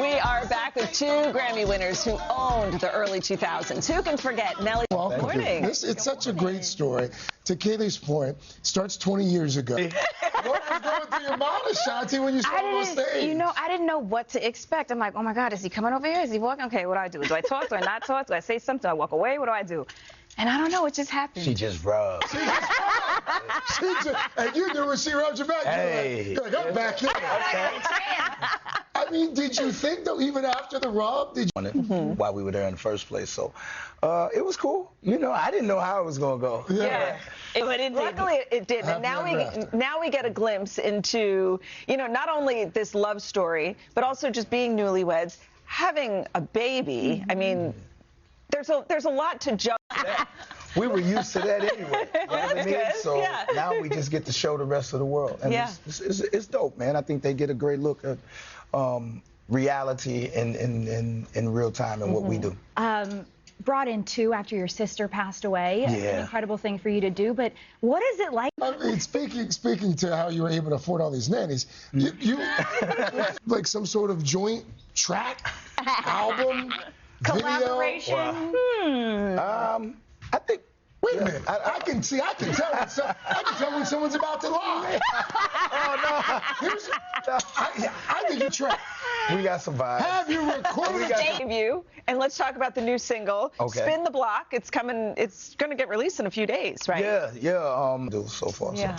We are back with 2 Grammy winners who owned the early 2000s. Who can forget Nelly? Good morning. It's such a great story. To Kaylee's point, starts 20 years ago. What was going through your mind, Ashanti, when you saw him on stage? You know, I didn't know what to expect. I'm like, oh my God, is he coming over here? Is he walking? Okay, what do I do? Do I talk? Do I not talk? Do I say something? Do I walk away? What do I do? And I don't know, it just happened. She just rubbed. And you knew when she rubbed your back. Hey. You're like, I'm back here. I mean, did you think, though, even after the rub, did you... Why we were there in the first place. So it was cool. You know, I didn't know how it was going to go. Yeah. Luckily, it did. And now we get a glimpse into, you know, not only this love story, but also just being newlyweds, having a baby. I mean... There's a lot to judge. We were used to that anyway. You know what I mean? Good. So now we just get to show the rest of the world. And it's dope, man. I think they get a great look at reality in real time in what we do. Brought in two after your sister passed away. Yeah. An incredible thing for you to do, but what is it like? I mean, speaking to how you were able to afford all these nannies, you like some sort of joint track, album, Collaboration. Video? I think. Wait a minute. I can tell when someone's about to lie. I think you try. We got some vibes. Have you recorded debut? And let's talk about the new single, Okay. Spin the Block. It's coming. It's going to get released in a few days, right? Yeah. Do so far. Yeah.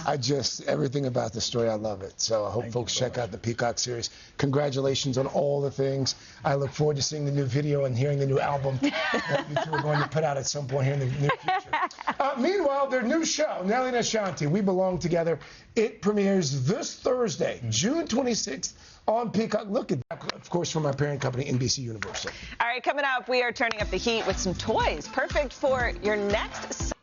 Everything about the story, I love it. So I hope folks check out the Peacock series. Congratulations on all the things. I look forward to seeing the new video and hearing the new album that you two are going to put out at some point here in the near future. Meanwhile, their new show, Nelly and Ashanti, We Belong Together, it premieres this Thursday, June 26th on Peacock. Look at that, of course, from my parent company, NBC Universal. All right, coming up, we are turning up the heat with some toys, perfect for your next.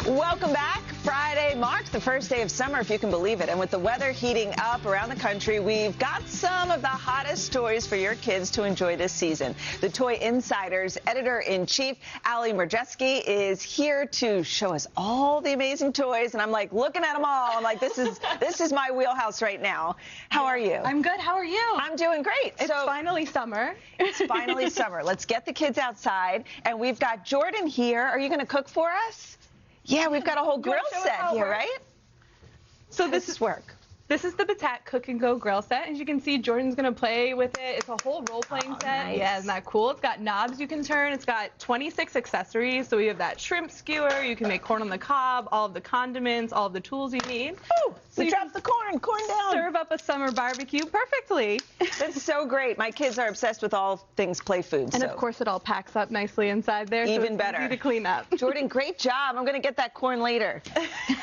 Welcome back. Friday marks the first day of summer, if you can believe it. And with the weather heating up around the country, we've got some of the hottest toys for your kids to enjoy this season. The Toy Insider's editor-in-chief, Ali Marjeski, is here to show us all the amazing toys. And I'm like looking at them all. I'm like, this is my wheelhouse right now. How are you? I'm good. How are you? I'm doing great. It's finally summer. It's finally summer. Let's get the kids outside. And we've got Jordan here. Are you going to cook for us? Yeah, we've got a whole grill set here, right? So this is the Batat Cook and Go grill set. As you can see, Jordan's gonna play with it. It's a whole role-playing set. Nice. Yeah, isn't that cool? It's got knobs you can turn. It's got 26 accessories. So we have that shrimp skewer. You can make corn on the cob, all of the condiments, all of the tools you need. Ooh, so we dropped the corn down. Serve up a summer barbecue perfectly. That's so great. My kids are obsessed with all things play food. And of course, it all packs up nicely inside there. Even so it's better. Easy to clean up. Jordan, great job. I'm going to get that corn later.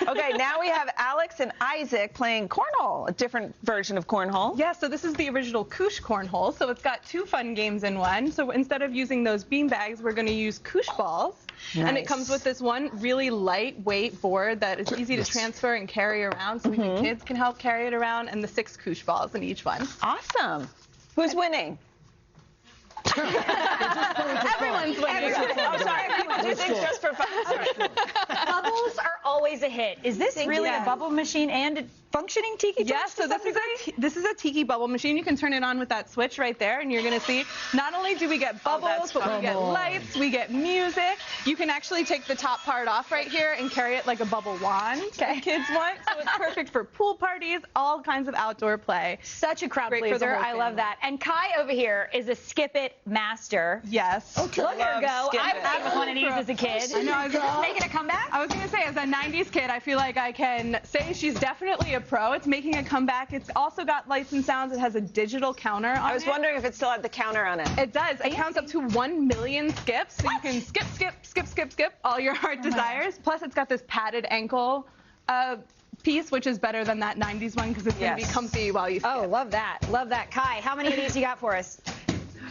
Okay, now we have Alex and Isaac playing cornhole, a different version of cornhole. Yeah, so this is the original Koosh cornhole. So it's got two fun games in one. So instead of using those bean bags, we're going to use Koosh balls. Nice. And it comes with this one really lightweight board that is easy to transfer and carry around. So even kids can help carry it around, and the 6 Koosh balls in each one. Awesome. Who's winning? Everyone's winning. Oh, sorry. People do things just for fun. Sorry. Bubbles are always a hit. Is this really a bubble machine and a functioning tiki? Yes, so this is a tiki bubble machine. You can turn it on with that switch right there, and you're going to see not only do we get bubbles, but we get lights, we get music. You can actually take the top part off right here and carry it like a bubble wand if kids want. So it's perfect for pool parties, all kinds of outdoor play. Such a crowd Great for the pleaser. whole I love family. that. And Kai over here is a skip it master. Yes. Okay. Look at her go. Skip I It. played with one of these as a kid. I know, I was Just making a comeback. I was going to say, as a 90s kid, I feel like I can say she's definitely a pro. It's making a comeback. It's also got lights and sounds. It has a digital counter on it. I was wondering if it still had the counter on it. It does. It counts up to 1 million skips, so you can skip all your heart desires. Plus, it's got this padded ankle piece, which is better than that 90s one because it's going to be comfy while you skip. Oh, love that. Love that. Kai, how many of these you got for us?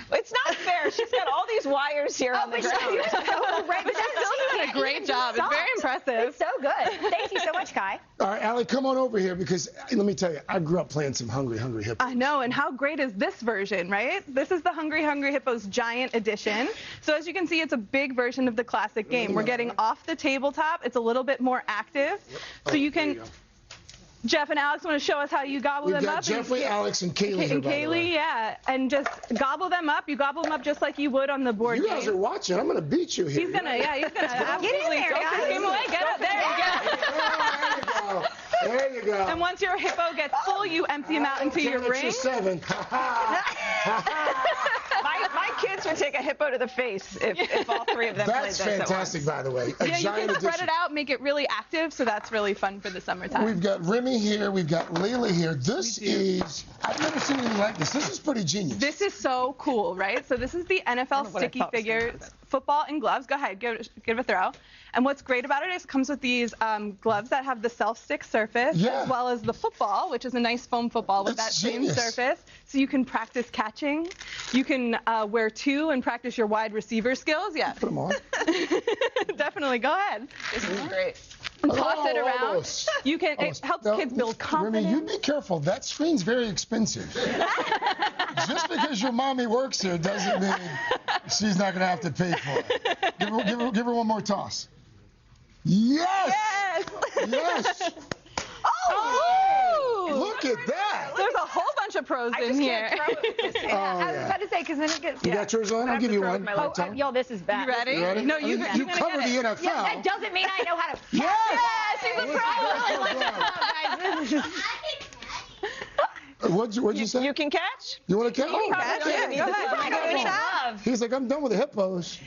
It's not fair. She's got all these wires here on the ground. Right, but She's still doing a great job. It's very impressive. It's so good. Thank you so much, Kai. All right, Allie, come on over here because let me tell you, I grew up playing some Hungry Hippos. I know, and how great is this version, right? This is the Hungry Hippos Giant Edition. So as you can see, it's a big version of the classic game. We're getting off the tabletop. It's a little bit more active. So you can... Jeff and Alex want to show us how you gobble them up. We've got Jeffrey, Alex, and Kaylee here, And by the way. Kaylee, yeah. And just gobble them up. You gobble them up just like you would on the board You guys are watching. I'm going to beat you here. He's going to absolutely. Get in there, Don't guys. push him away. Get up. There you go. There you go. And once your hippo gets full, you empty him out into your ring. 7. My kids would take a hippo to the face if all three of them played That's this at fantastic, by the way. Yeah, you can spread it out, make it really active, so that's really fun for the summertime. We've got Remy here. We've got Layla here. This is, I've never seen anything like this. This is pretty genius. This is so cool, right? So this is the NFL sticky figures, football and gloves. Go ahead, give it a throw. And what's great about it is it comes with these gloves that have the self-stick surface, as well as the football, which is a nice foam football with that same surface. So you can practice catching. You can wear 2 and practice your wide receiver skills. Yeah. Put them on. Definitely. Go ahead. This is great. Toss it around. Almost. You can. It helps kids build confidence. Remy, you be careful. That screen's very expensive. Just because your mommy works here doesn't mean she's not going to have to pay for it. Give her one more toss. Yes! Yes! Oh! Look at that! There's a whole bunch of pros in here. I was about to say, because then it gets. You got yours on? I'll give you one. Yo, this is bad. You ready? You ready? No, you cover the NFL. Yeah, that doesn't mean I know how to. Yes! She's a pro. What'd you say? You can catch? You want to catch? You can catch. Yeah. Go ahead. He's like, I'm done with the hippos.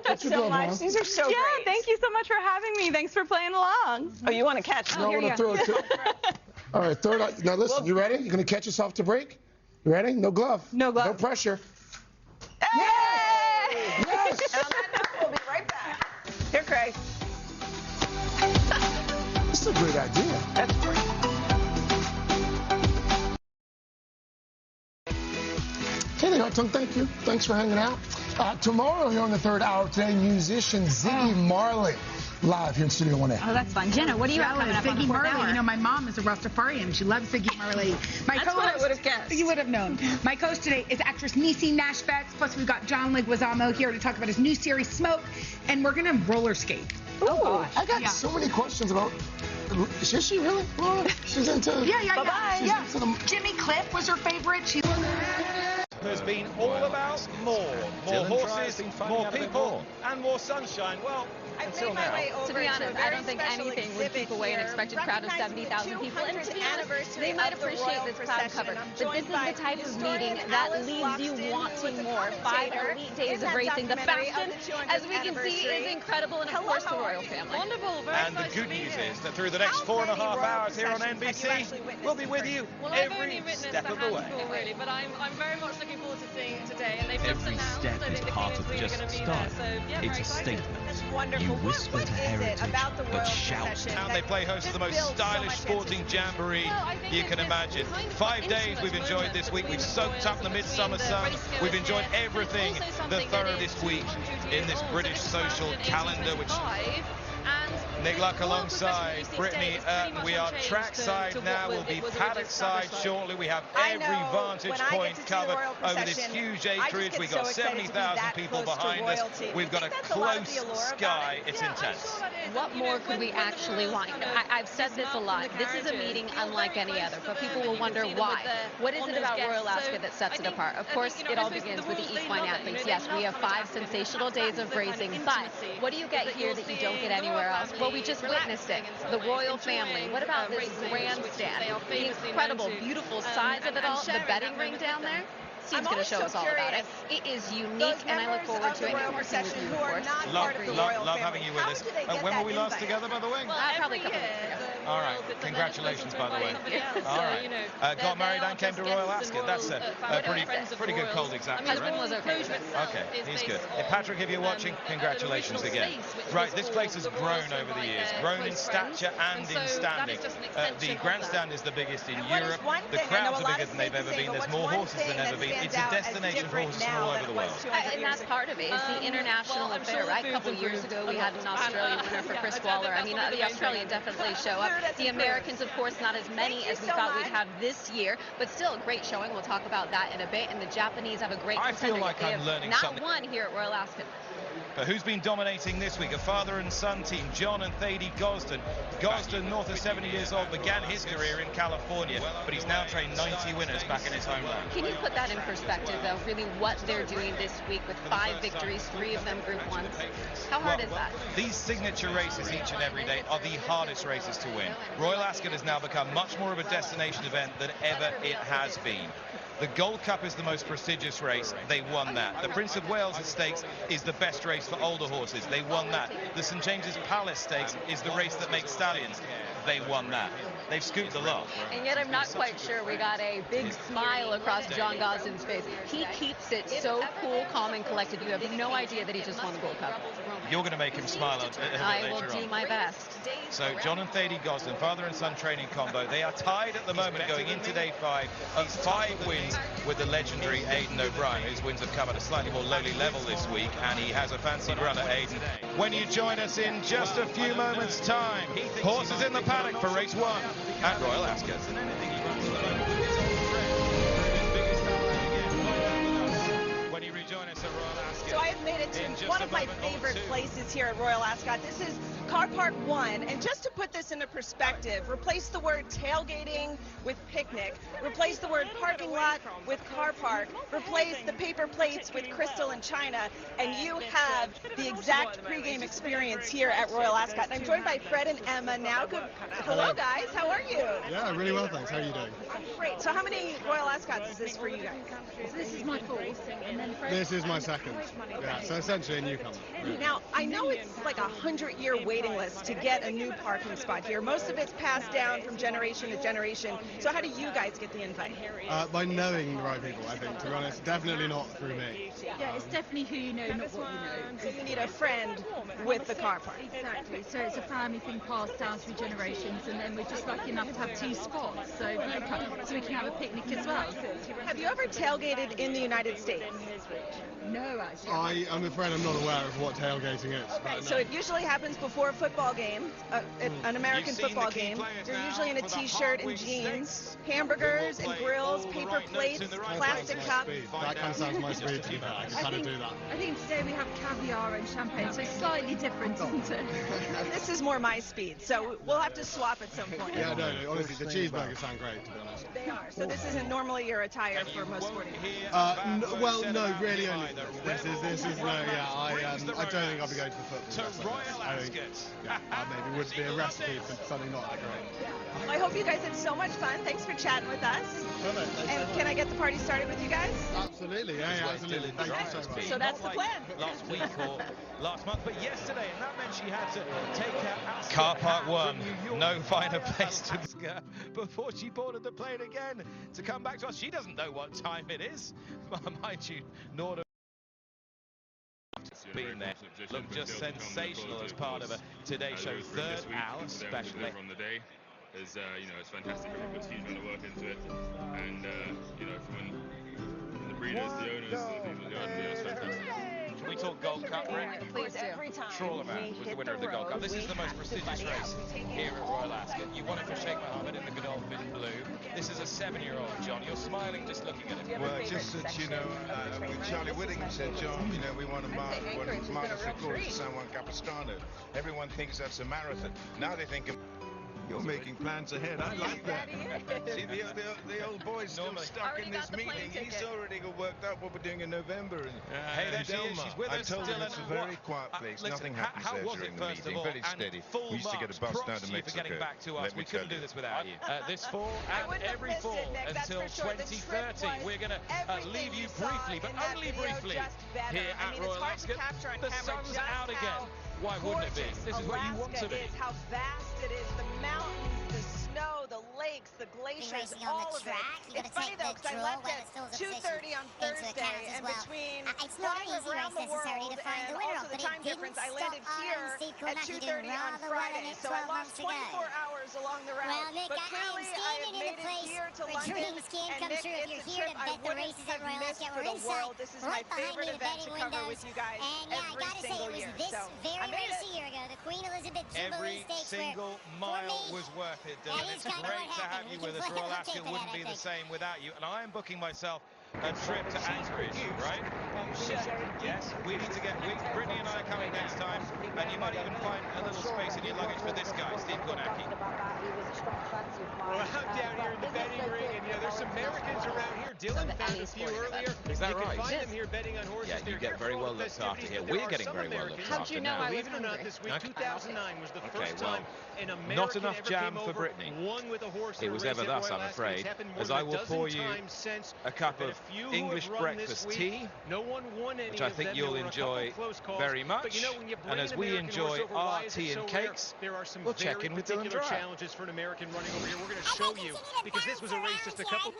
Thank you so much. These are so great. Yeah, thank you so much for having me. Thanks for playing along. Oh, you want to catch? No, I want to throw it too. All right, third. Now listen, you ready? You're going to catch us off to break? You ready? No glove. No glove. No pressure. Yay! Yes! And on that note, we'll be right back. Here, Craig. This is a great idea. That's great. Hey there, Tongue, thank you. Thanks for hanging out. Tomorrow here on the third hour today, musician Ziggy Marley live here in Studio 1A. Oh, that's fun. Jenna, what do you have coming up on the fourth hour? You know, my mom is a Rastafarian. She loves Ziggy Marley. That's what I would have guessed. You would have known. My co-host today is actress Niecy Nash Betts. Plus, we've got John Leguizamo here to talk about his new series, Smoke. And we're going to roller skate. Oh, I got so many questions about. Is she really? She's into. Yeah. Bye-bye. Yeah. Jimmy Cliff was her favorite. She has been all about more horses, more people, and more sunshine. Well, until now. To be honest, I don't think anything would keep away an expected crowd of 70,000 people. And to be honest, they might appreciate this cloud cover, but this is the type of meeting that leaves you wanting more. 5 elite days of racing. The fashion, as we can see, is incredible, and of course the royal family. Wonderful. And the good news is that through the next 4.5 hours here on NBC, we'll be with you every step of the way. Really, but I'm very much looking forward to seeing it today. And they've Every step is part of just style. It's a statement. You whisper to heritage, but shout. Now they play host to the most stylish sporting jamboree you can imagine. 5 days we've enjoyed this week. We've soaked up the midsummer sun. We've enjoyed everything the thorough this week in this British social calendar, which Nick Luck alongside Brittany Earton. We are trackside now. We'll be paddock side shortly. We have every vantage point covered over this huge acreage. We've got 70,000 people behind us. We've got a close sky. It's intense. What more could we actually want? I've said this a lot. This is a meeting unlike any other, but people will wonder why. What is it about Royal Ascot that sets it apart? Of course, it all begins with the equine athletes. Yes, we have 5 sensational days of racing, but what do you get here that you don't get anywhere else? Well, we just witnessed it. The royal family. What about this grandstand? The incredible, beautiful size of it all. The betting ring down there. Steve's going to show us all about it. It is unique, and I look forward to it. Working with you, of course. Love having you with us. When were we last together, by the way? Probably a couple of weeks ago. All right. Congratulations, by the way. All right. Got married and came to Royal Ascot. That's a pretty good cold example, right? Husband was okay. Okay, he's good. Patrick, if you're watching, congratulations again. Right, this place has grown over the years, grown in stature and in standing. The grandstand is the biggest in Europe. The crowds are bigger than they've ever been. There's more horses than ever been. It's a destination for horses from all over the world. And that's part of it. It's the international affair, right? A couple years ago, we had an Australian winner for Chris Waller. I mean, the Australian definitely show up. The Americans, of course, not as many as we thought we'd have this year, but still a great showing. We'll talk about that in a bit. And the Japanese have a great contender. I feel like I'm learning something. Not one here at Royal Ascot. But who's been dominating this week? A father and son team, John and Thady Gosden. Gosden, north of 70 years old, began his career in California, but he's now trained 90 winners back in his homeland. Can you put that in perspective, though, really what they're doing this week with 5 victories, 3 of them Group 1s? How hard is that? These signature races each and every day are the hardest races to win. Royal Ascot has now become much more of a destination event than ever it has been. The Gold Cup is the most prestigious race. They won that. The Prince of Wales Stakes is the best race for older horses. They won that. The St James's Palace Stakes is the race that makes stallions. They won that. They've scooped the lot. And yet I'm not quite sure we got a big smile across John Gosden's face. He keeps it so cool, calm, and collected. You have no idea that he just won the Gold Cup. You're going to make him smile I will do my best. So John and Thady Gosden, father and son training combo. They are tied at the moment going into day 5 of 5 wins He's with the legendary Aidan O'Brien, whose wins have come at a slightly more lowly level this week, and he has a fancy run at Aidan. When you join us in just a few moments' time, horses in the paddock for race 1 at Royal Ascot. When you rejoin us at Royal Ascot. So I have made it to one of my favorite places here at Royal Ascot. This is Car Park 1, and just to put this into perspective, replace the word tailgating with picnic, replace the word parking lot with car park, replace the paper plates with crystal and china, and you have the exact pregame experience here at Royal Ascot. And I'm joined by Fred and Emma now. Hello guys, how are you? Yeah, really well, thanks. How are you doing? Great. So how many Royal Ascots is this for you guys? This is my fourth, and then This is my second. Yeah, so essentially a newcomer. Really. Now, I know it's like a 100-year waiting list to get a new parking spot here. Most of it's passed down from generation to generation. So how do you guys get the invite? By knowing the right people, I think, to be honest. Definitely not through me. Yeah, it's definitely who you know, not what you know. So you need a friend with the car park. Exactly. So it's a family thing passed down through generations, and then we're just lucky enough to have 2 spots, so we can have a picnic as well. Have you ever tailgated in the United States? No, actually. I'm afraid I'm not aware of what tailgating is. Okay, no. so it usually happens before a football game, an American football game. You're usually in a t-shirt and jeans, hamburgers and grills, paper plates, plastic cups. That kind of sounds my speed to me. I can kind of do that. I think today we have caviar and champagne, so it's slightly different, isn't it? This is more my speed, so we'll have to swap at some point. Yeah, no, honestly, the cheeseburgers sound great, to be honest. They are. So this isn't normally your attire for most sporting events? Well, no, really only. This is no, yeah, I don't think I'll be going to the football. I think, maybe would be a recipe for something not that great. Well, I hope you guys had so much fun. Thanks for chatting with us. And can I get the party started with you guys? Absolutely, yeah, absolutely. Thank you so much. So that's the plan. Last week or last month, but yesterday, and that meant she had to take out Car Park 1. No finer place to go before she boarded the plane again to come back to us. She doesn't know what time it is. Mind you, nor do been there. Looked just sensational as part of a Today Show 3rd hour special. From the day is, it's fantastic. Everyone puts a huge amount of work into it, and from the breeders, the owners, the people at the yard, it's fantastic. Can we talk Gold Cup, Rick? Please do. Trawlerman was the winner of the Gold Cup. This is the most prestigious race here at Royal Ascot. You wanted for Sheikh Mohammed in the Godolphin blue. This is a 7-year-old, John. You're smiling just looking at him. Well, just that, with Charlie Whittingham said, John, we want to mark Marcus records to San Juan Capistrano. Everyone thinks that's a marathon. Now they think you're making plans ahead. I like that. See, the old boy's still stuck in this meeting. He's already got worked out what we're doing in November. Hey, there she is. She's with us. I told him it's a very quiet place. Nothing happens there during the meeting. Very steady. We used to get a bus down to Mexico. For getting back to us. We couldn't do this without you. This fall and every fall until 2030. We're going to leave you briefly, but only briefly, here at Royal Ascot. The sun's out again. Why wouldn't it be? This is where you want to be. Is how vast it is. The mountains, the snow, the lakes, the glaciers, all of it. It's funny though, because I left at 2:30 on Thursday, and between flying around the world and also the time difference, I landed here at 2:30 on Friday. So I lost 24 hours along the route. But clearly, I have made it here to London, and Nick, it's a trip I wouldn't have missed for the world. This is my favorite event to cover with you guys every single year. So I made it. Every single mile was worth it, Dylan. It's great to have you with us. Royal Ascot wouldn't be the same without you. And I am booking myself a trip to Anchorage, right? Yes, we need to get... Brittany and I are coming next time, and you might even find a little space in your luggage for this guy, Steve Kornacki. Well, I'm down here in the betting ring, and there's some Americans around here. Dylan found a few earlier. Is that right? You can find them here betting on horses. Yeah, you get very well looked after here. We're getting very well looked after now. How'd you know? Believe it or not, this week, 2009 was the first time an American not enough jam for Brittany. Won with a horse. It was ever thus, I'm afraid, as I will pour you a cup of English breakfast tea, which I think you'll enjoy very much. And as we enjoy our tea and cakes, we'll check in with Dylan Dreyer. Challenges for an American running over here. We're going to show you, because this was a race just a couple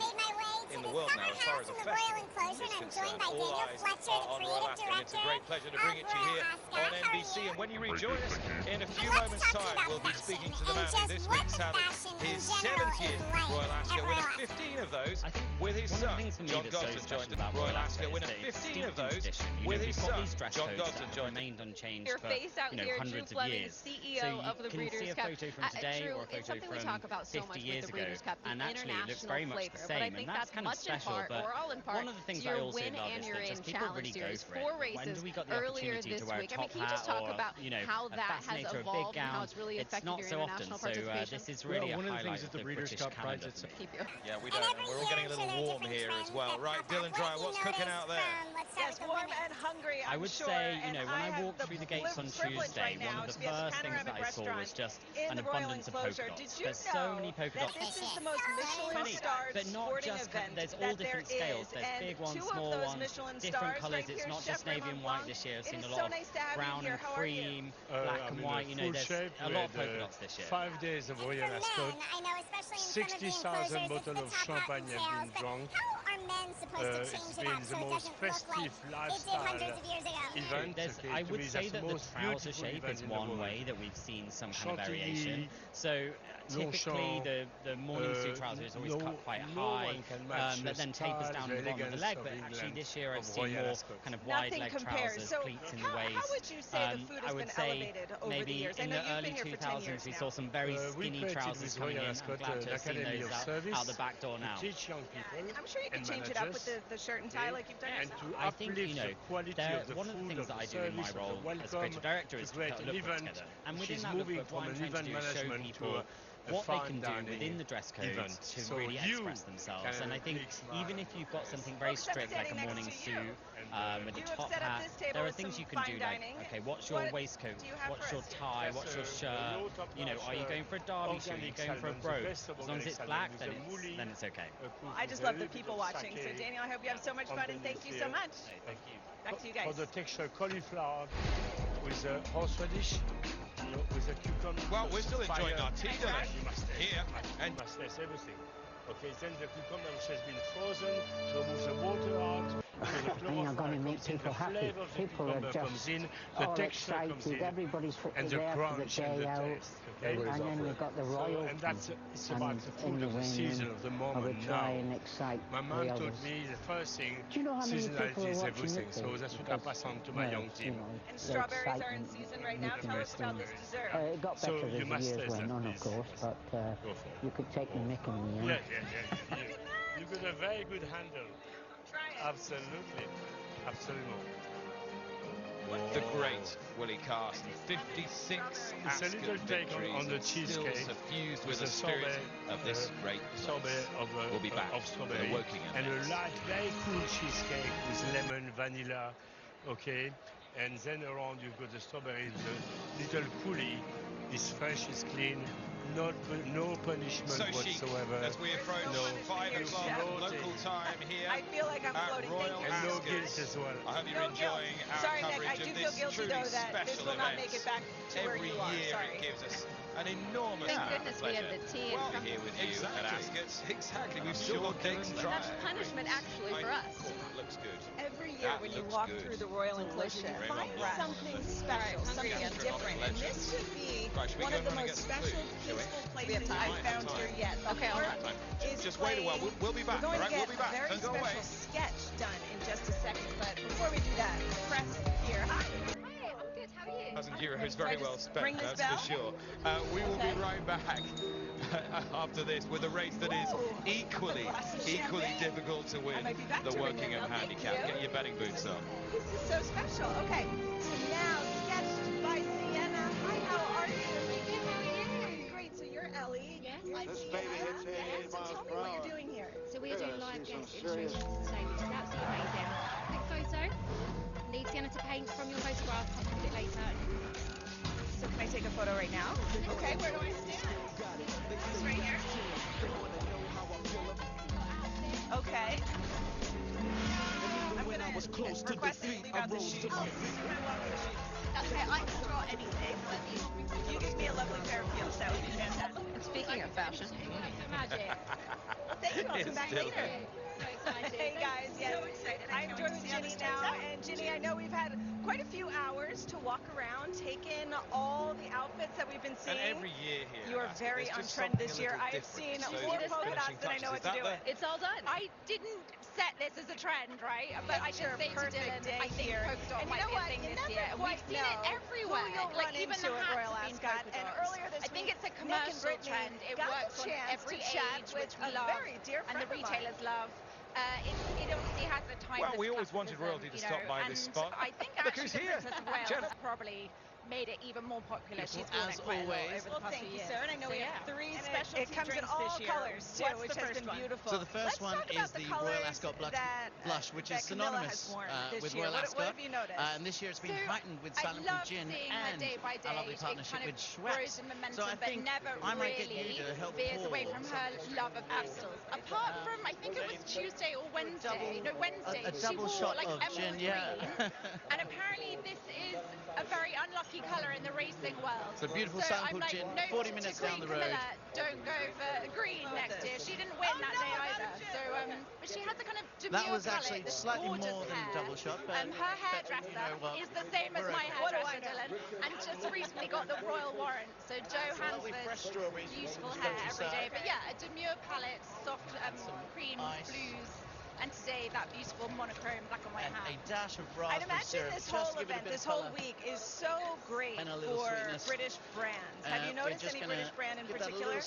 in the world now, as far as a festival is concerned. All eyes are on Royal Ascot, and it's a great pleasure to bring it to you here on NBC. And when you rejoin us in a few moments' time, we'll be speaking to the man who this week's having his 70th Royal Ascot winner, 15 of those with his son. John Gosden joined us. Royal Ascot winner, 15 of those with his son. John Gosden joined remained unchanged for hundreds of years. CEO of the Breeders' Cup. Photo from today or a photo from 50 years ago, and actually it looks very much the same, and that's kind of special. But one of the things I also love is that just people really go for it. When we got the opportunity to wear a top hat or, you know, a fascinator, a big gown, it's not so often. So this is really a highlight of the British calendar. Yeah, we don't, and we're all getting a little warm here as well. Right, Dylan Dreyer, what's cooking out there? Yes, warm and hungry, I would say, you know, when I walked through the gates on Tuesday, one of the first things that I saw was just an abundance of polka dots. There's so many polka dots. This is the most Michelin-starred but not just there's all different scales. There's big ones, small ones, different colours. It's not just navy and white this year. I've seen a lot of brown and cream, black and white. You know, there's a lot of polka dots this year. 5 days of Royal Ascot, 60,000 bottles of champagne have been drunk. It's been the most festive lifestyle event. I would say that the trouser shape is one way that we've seen some kind of variation. So typically the morning suit trouser is always cut quite high, but then tapers down the bottom of the leg. But actually this year I've seen more kind of wide leg trousers, pleats in the waist. How would you say the food has been elevated over the years? Maybe in the early 2000s we saw some very skinny trousers coming in. I'm glad to have seen those out the back door now. I'm sure you can change it up with the shirt and tie like you've done yourself. I think, you know, one of the things that I do in my role as creative director is to put a lookbook together. And within that lookbook, what I'm trying to do is show people what they can do within the dress code to really express themselves. And I think even if you've got something very strict like a morning suit with a top hat, there are things you can do like, okay, what's your waistcoat, what's your tie, what's your shirt, you know, are you going for a derby shoe, are you going for a brogue? As long as it's black, then it's okay. Well, I just love the people watching. So Daniel, I hope you have so much fun, and thank you so much. Thank you. Back to you guys. For the texture cauliflower with horseradish, with a cucumber. Well, we're still enjoying our tea here. And you must taste everything. Okay, then the cucumber which has been frozen to remove the water out. I'm going to make people happy. People are just all excited. Everybody's there for the day out. And then we've got the royal. And that's it's about the food of the season of the moment now. Try and excite my mom told me the first thing, seasonality is everything. So that's what I pass on to my young team. And strawberries are in season right now. Tell us about this dessert. It got better as the years went on, of course, but you could take the mick in the end. Yeah. You got a very good handle. Try it. Absolutely. The great Willie Carson, 56 It's a little take on the cheesecake. Still suffused with the spirit of this great sorbet we'll be back of strawberry for the working and a light, very cool cheesecake with lemon, vanilla, okay. And then around you've got the strawberry, the little coulis. It's fresh, it's clean. No punishment whatsoever. As we approach 5 o'clock local time here. I feel like I'm floating. And no guilt as well. I hope you're enjoying our Sorry, coverage Nick, I do of feel this guilty truly though that this will not make it back to where you are. Every year Sorry. it gives us an enormous Thank amount goodness of we pleasure. have the tea Well, and here with you at Ascot. Exactly, we've still got cakes and that's punishment actually for us. Looks good. Every year when you walk through the Royal Enclosure, you find something special, something different. And this should be one of the most special, peaceful places I've found here yet. Okay, all right. Just wait a while. We'll be back. We're going to get We'll be back. a very Don't go away. special sketch done in just a second. But before we do that, press here. Hi. Hey, I'm good. How are you? €1,000 very well spent, that's for sure. We will be right back after this with a race that is equally difficult to win, the Workingham Handicap. Get your betting boots on. This is so special. Okay, so now sketched by Sienna. Hi, how are you? How are you? Great. So you're Ellie. Yes. I'm Sienna. So tell me what you're doing here. So we're doing live guest illustrations today, which is absolutely amazing. Quick photo. Need Sienna to paint from your photograph. I'll put it later. So can I take a photo right now? Okay, where do I stand? Just right here. Okay. requested to leave out the shoes. Okay, I can draw anything. You give me a lovely pair of heels, that would be fantastic. And speaking of fashion, magic. Thank you, I'll come back later. Hey guys, yes, I'm joined with Ginny now, and Ginny, I know we've had quite a few hours to walk around, take in all the outfits that we've been seeing. And every year here, you are very on trend this year. I have seen more polka dots than I know what to do with. it's all done. I didn't set this as a trend, right? But I just say to Dylan, I think polka dot might be a thing this year. And we've seen it everywhere. Like even the Royal Ascot. And earlier this week, I think it's a commercial trend. It works on every age, which we love, and the retailers love. It obviously has the time. Well, we always wanted royalty to stop by this spot. I think actually the Princess of Wales probably made it even more popular. She's worn it quite a lot over the past few years. Thank you, Sarah. And I know we have 3 specialty it comes drinks in all this year, colors too, which has been beautiful. So the first one is the Royal Ascot Blush, which is synonymous with Royal Ascot. What have you noticed? And this year it's been heightened with Silent Food Gin and a lovely partnership with Schweppes. So I think I might get you to help veers away from her love of apple. Apart from, I think it was Tuesday or Wednesday. No, Wednesday. A double shot of gin, yeah. And apparently this is a very unlucky colour in the racing world. It's a beautiful so sample gin, 40 minutes down the road. Camilla, don't go for green next year. She didn't win that day either. So, but she has a kind of demure that was actually slightly more than a double shot. But her hairdresser is the same as my hairdresser, Dylan, and just recently got the royal warrant. So Joe Hansford's beautiful hair every day. But yeah, a demure palette, soft creams, blues. And today, that beautiful monochrome black and white hat. A dash of raspberry I'd imagine syrup. this whole event, this whole week is so great for British brands. Have you noticed any British brand in particular?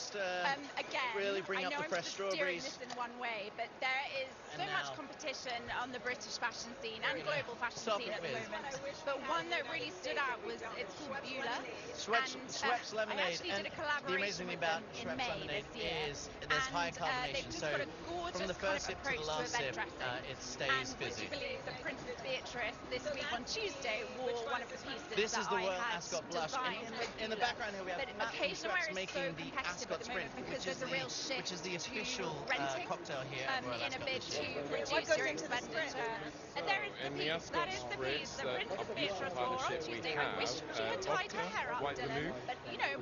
Again, really bring up the fresh strawberries. This in one way, but there is so much competition on the British fashion scene and global fashion scene at the moment. But one that really stood out was, it's called Beulah. Schweppes Lemonade. And the amazing thing about Schweppes Lemonade is there's high carbonation. So from the first sip to the last sip, it stays fizzy. The Princess Beatrice this week on Tuesday wore one of the pieces This is the I Royal had Ascot Blush. In the background here we have Matt from Schweppes making the Ascot Sprint, which is the official cocktail here at Royal Ascot this year. What goes into the sprint? In the Ascot Spritz, the official partnership we have, white vermouth,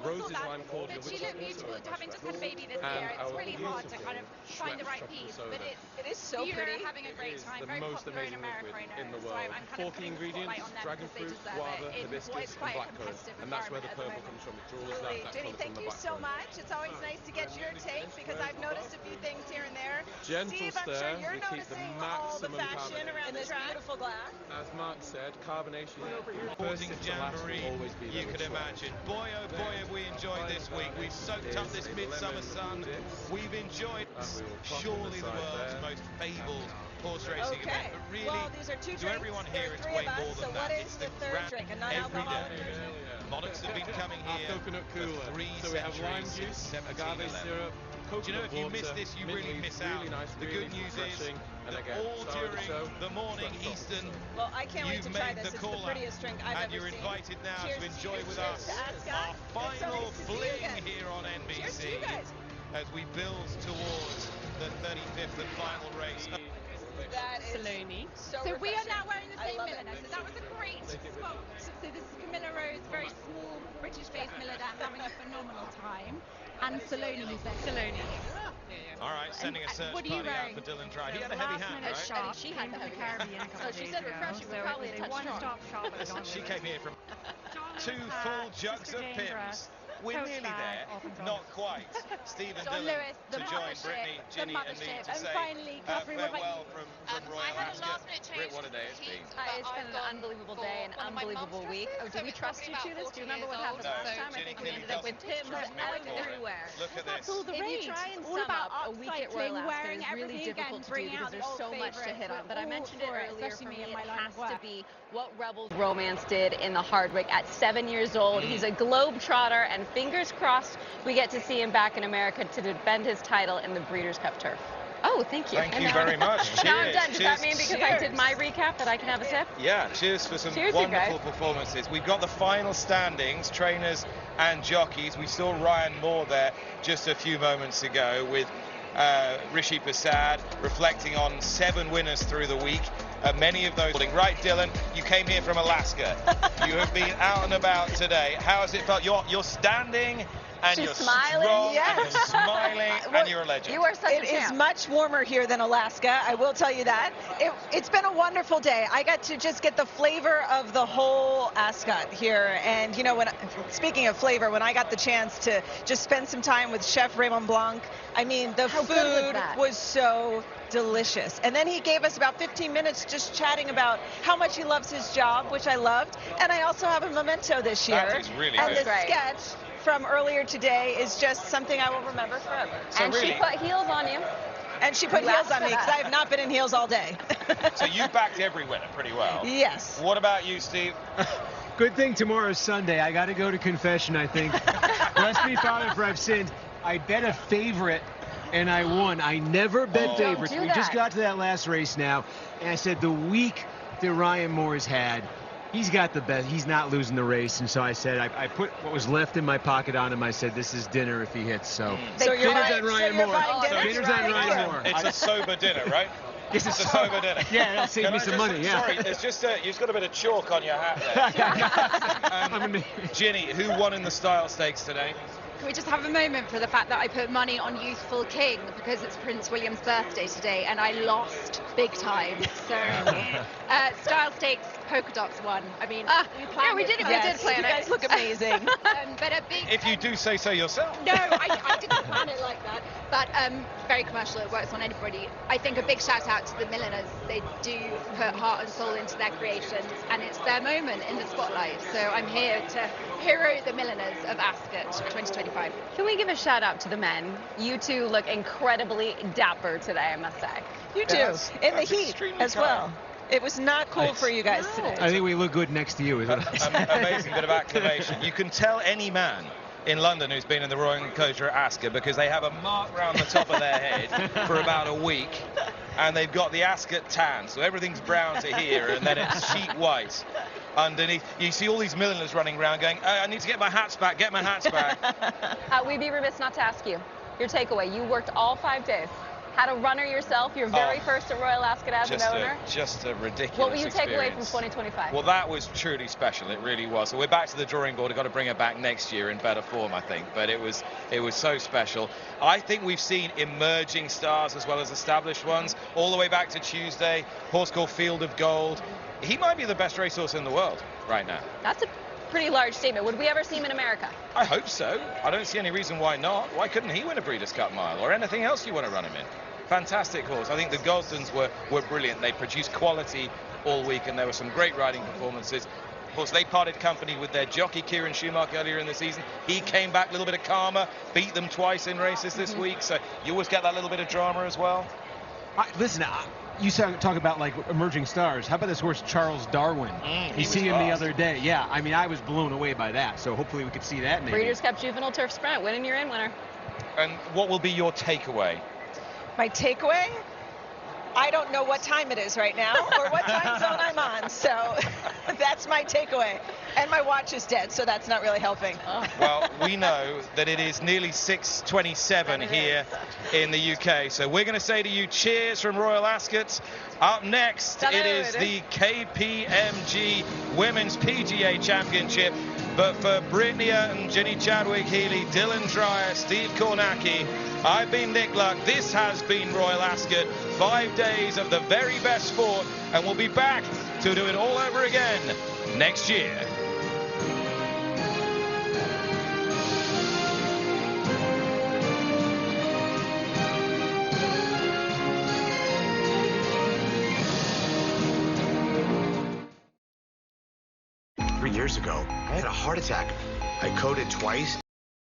roses lime cordial, which she looked beautiful. Having just had a baby this year, it's really hard to kind of find the right piece. But it is so pretty. Having a great time. Very popular in America right now. In the world. So I'm kind 4 key ingredients: dragon fruit, guava, hibiscus, and blackcurrant. And that's where the purple comes from. It draws that colour Jenny, from thank the you so much. It's always nice to get your take because I've noticed a few things here and there. Gentle Steve, stir. I'm sure you're We keep the noticing all the maximum fashion around this beautiful glass. As Mark said, carbonation. Sporting jamboree, you can imagine. Boy, oh boy, have we enjoyed this week. We've soaked up this midsummer sun. We've enjoyed surely the world's most fabled horse racing event. But really, these are 2 to everyone here, it's way more than that. It's the grand every day. Monarchs have been coming here for 3 so we have lime centuries juice, since agave 1711. syrup, Do you know, if you miss this, you really miss out. The good news is that all during the morning Eastern, you've made the call up, and you're invited now to enjoy with us our final fling here on NBC as we build towards the 35th and final race. That is Saloni. So we are now wearing the same milliner. So that was a great spot. So this is Camilla Rose, very small British-based milliner, having a phenomenal time. And Saloni, who's there. Saloni. All right, sending a search party out for Dylan Dry. He had a heavy hand, right? Shop. She had the Caribbean. So she said refreshing, but probably a touch strong. She came here from 2 full jugs of pims. We're nearly there, not quite. Stephen Dillon to join Brittany, Ginny and me to say farewell from Royal Ascot. Britt, what a day it's been. It's been an unbelievable day, an unbelievable week. Oh, did we trust you to this? Do you remember what happened last time? I think we ended up with Pims everywhere. Look at this. If you try and sum up a week at Royal Ascot, it's really difficult to do because there's so much to hit on. But I mentioned it earlier, for me, it has to be what Rebels Romance did in the Hardwick at 7 years old. He's a globe-trotter, and fingers crossed we get to see him back in America to defend his title in the Breeders' Cup Turf. Oh, thank you. Thank you very much. Cheers. Now I'm done. Does that mean because I did my recap that I can have a sip? Yeah, cheers for some wonderful performances. We've got the final standings, trainers and jockeys. We saw Ryan Moore there just a few moments ago with Rishi Prasad reflecting on 7 winners through the week. many of those. Right, Dylan, you came here from Alaska. You have been out and about today. How has it felt? You're standing and She's you're smiling. strong, Yes. and you're smiling, and you're a legend. You are such It is much warmer here than Alaska, I will tell you that. It's been a wonderful day. I got to just get the flavor of the whole Ascot here. And, you know, speaking of flavor, when I got the chance to just spend some time with Chef Raymond Blanc, I mean, the food was so delicious. And then he gave us about 15 minutes just chatting about how much he loves his job, which I loved. And I also have a memento this year. That is really and good. the sketch from earlier today is just something I will remember forever. So and really, she put heels on you. And she put heels on me because I have not been in heels all day. So you backed every winner pretty well. Yes. What about you, Steve? Good thing tomorrow's Sunday. I got to go to confession, I think. Lest me father for I've sinned. I bet a favorite and I won. I never bet favorites. We just got to that last race now, and I said the week that Ryan Moore's had, he's got the best. He's not losing the race, and so I said I put what was left in my pocket on him. I said this is dinner if he hits. So dinner's on Ryan Moore. Dinner's on Ryan Moore. It's a sober dinner, right? It's a sober dinner. Yeah, that'll save me some money. Yeah. Sorry, there's just you've got a bit of chalk on your hat there. Ginny, who won in the style stakes today? Can we just have a moment for the fact that I put money on Youthful King because it's Prince William's birthday today and I lost big time. So style stakes, polka dots won. I mean, we planned we did it. We did plan it. You guys look amazing. But a big. If you do say so yourself. No, I didn't plan it like that. But very commercial. It works on anybody. I think a big shout out to the milliners. They do put heart and soul into their creations, and it's their moment in the spotlight. So I'm here to hero the milliners of Ascot 2025. Can we give a shout out to the men? You two look incredibly dapper today, I must say. You do. In the heat as well. It was not cool for you guys today. I think we look good next to you. Is what amazing bit of acclamation. You can tell any man in London who's been in the Royal Enclosure at Ascot because they have a mark round the top of their head for about a week, and they've got the Ascot tan, so everything's brown to here, and then it's sheet white underneath. You see all these milliners running around going, I need to get my hats back, get my hats back. We'd be remiss not to ask you your takeaway. You worked all 5 days. Had a runner yourself, your very first at Royal Ascot as an owner. Just a ridiculous What will you take away experience. from 2025? Well, that was truly special. It really was. So we're back to the drawing board. We've got to bring it back next year in better form, I think. But it was so special. I think we've seen emerging stars as well as established ones. All the way back to Tuesday, horse called Field of Gold. He might be the best racehorse in the world right now. That's a pretty large statement. Would we ever see him in America? I hope so. I don't see any reason why not. Why couldn't he win a Breeders' Cup Mile or anything else you want to run him in? Fantastic horse. I think the Gosdens were brilliant. They produced quality all week, and there were some great riding performances. Of course, they parted company with their jockey, Kieran Schumacher, earlier in the season. He came back a little bit of calmer, beat them twice in races this week, so you always get that little bit of drama as well. Listen, you talk about like emerging stars. How about this horse, Charles Darwin? You see him the other day. Yeah, I mean, I was blown away by that, so hopefully we could see that maybe. Breeders' Cup Juvenile Turf Sprint, winning your in winner. And what will be your takeaway? My takeaway? I don't know what time it is right now or what time zone I'm on, so that's my takeaway. And my watch is dead, so that's not really helping. Well, we know that it is nearly 6:27 here in the UK, so we're going to say to you, cheers from Royal Ascot. Up next, it is the KPMG Women's PGA Championship. But for Brittany and Ginny Chadwick-Healy, Dylan Dreyer, Steve Kornacki, I've been Nick Luck. This has been Royal Ascot. 5 days of the very best sport, and we'll be back to do it all over again next year. Years ago, I had a heart attack. I coded twice,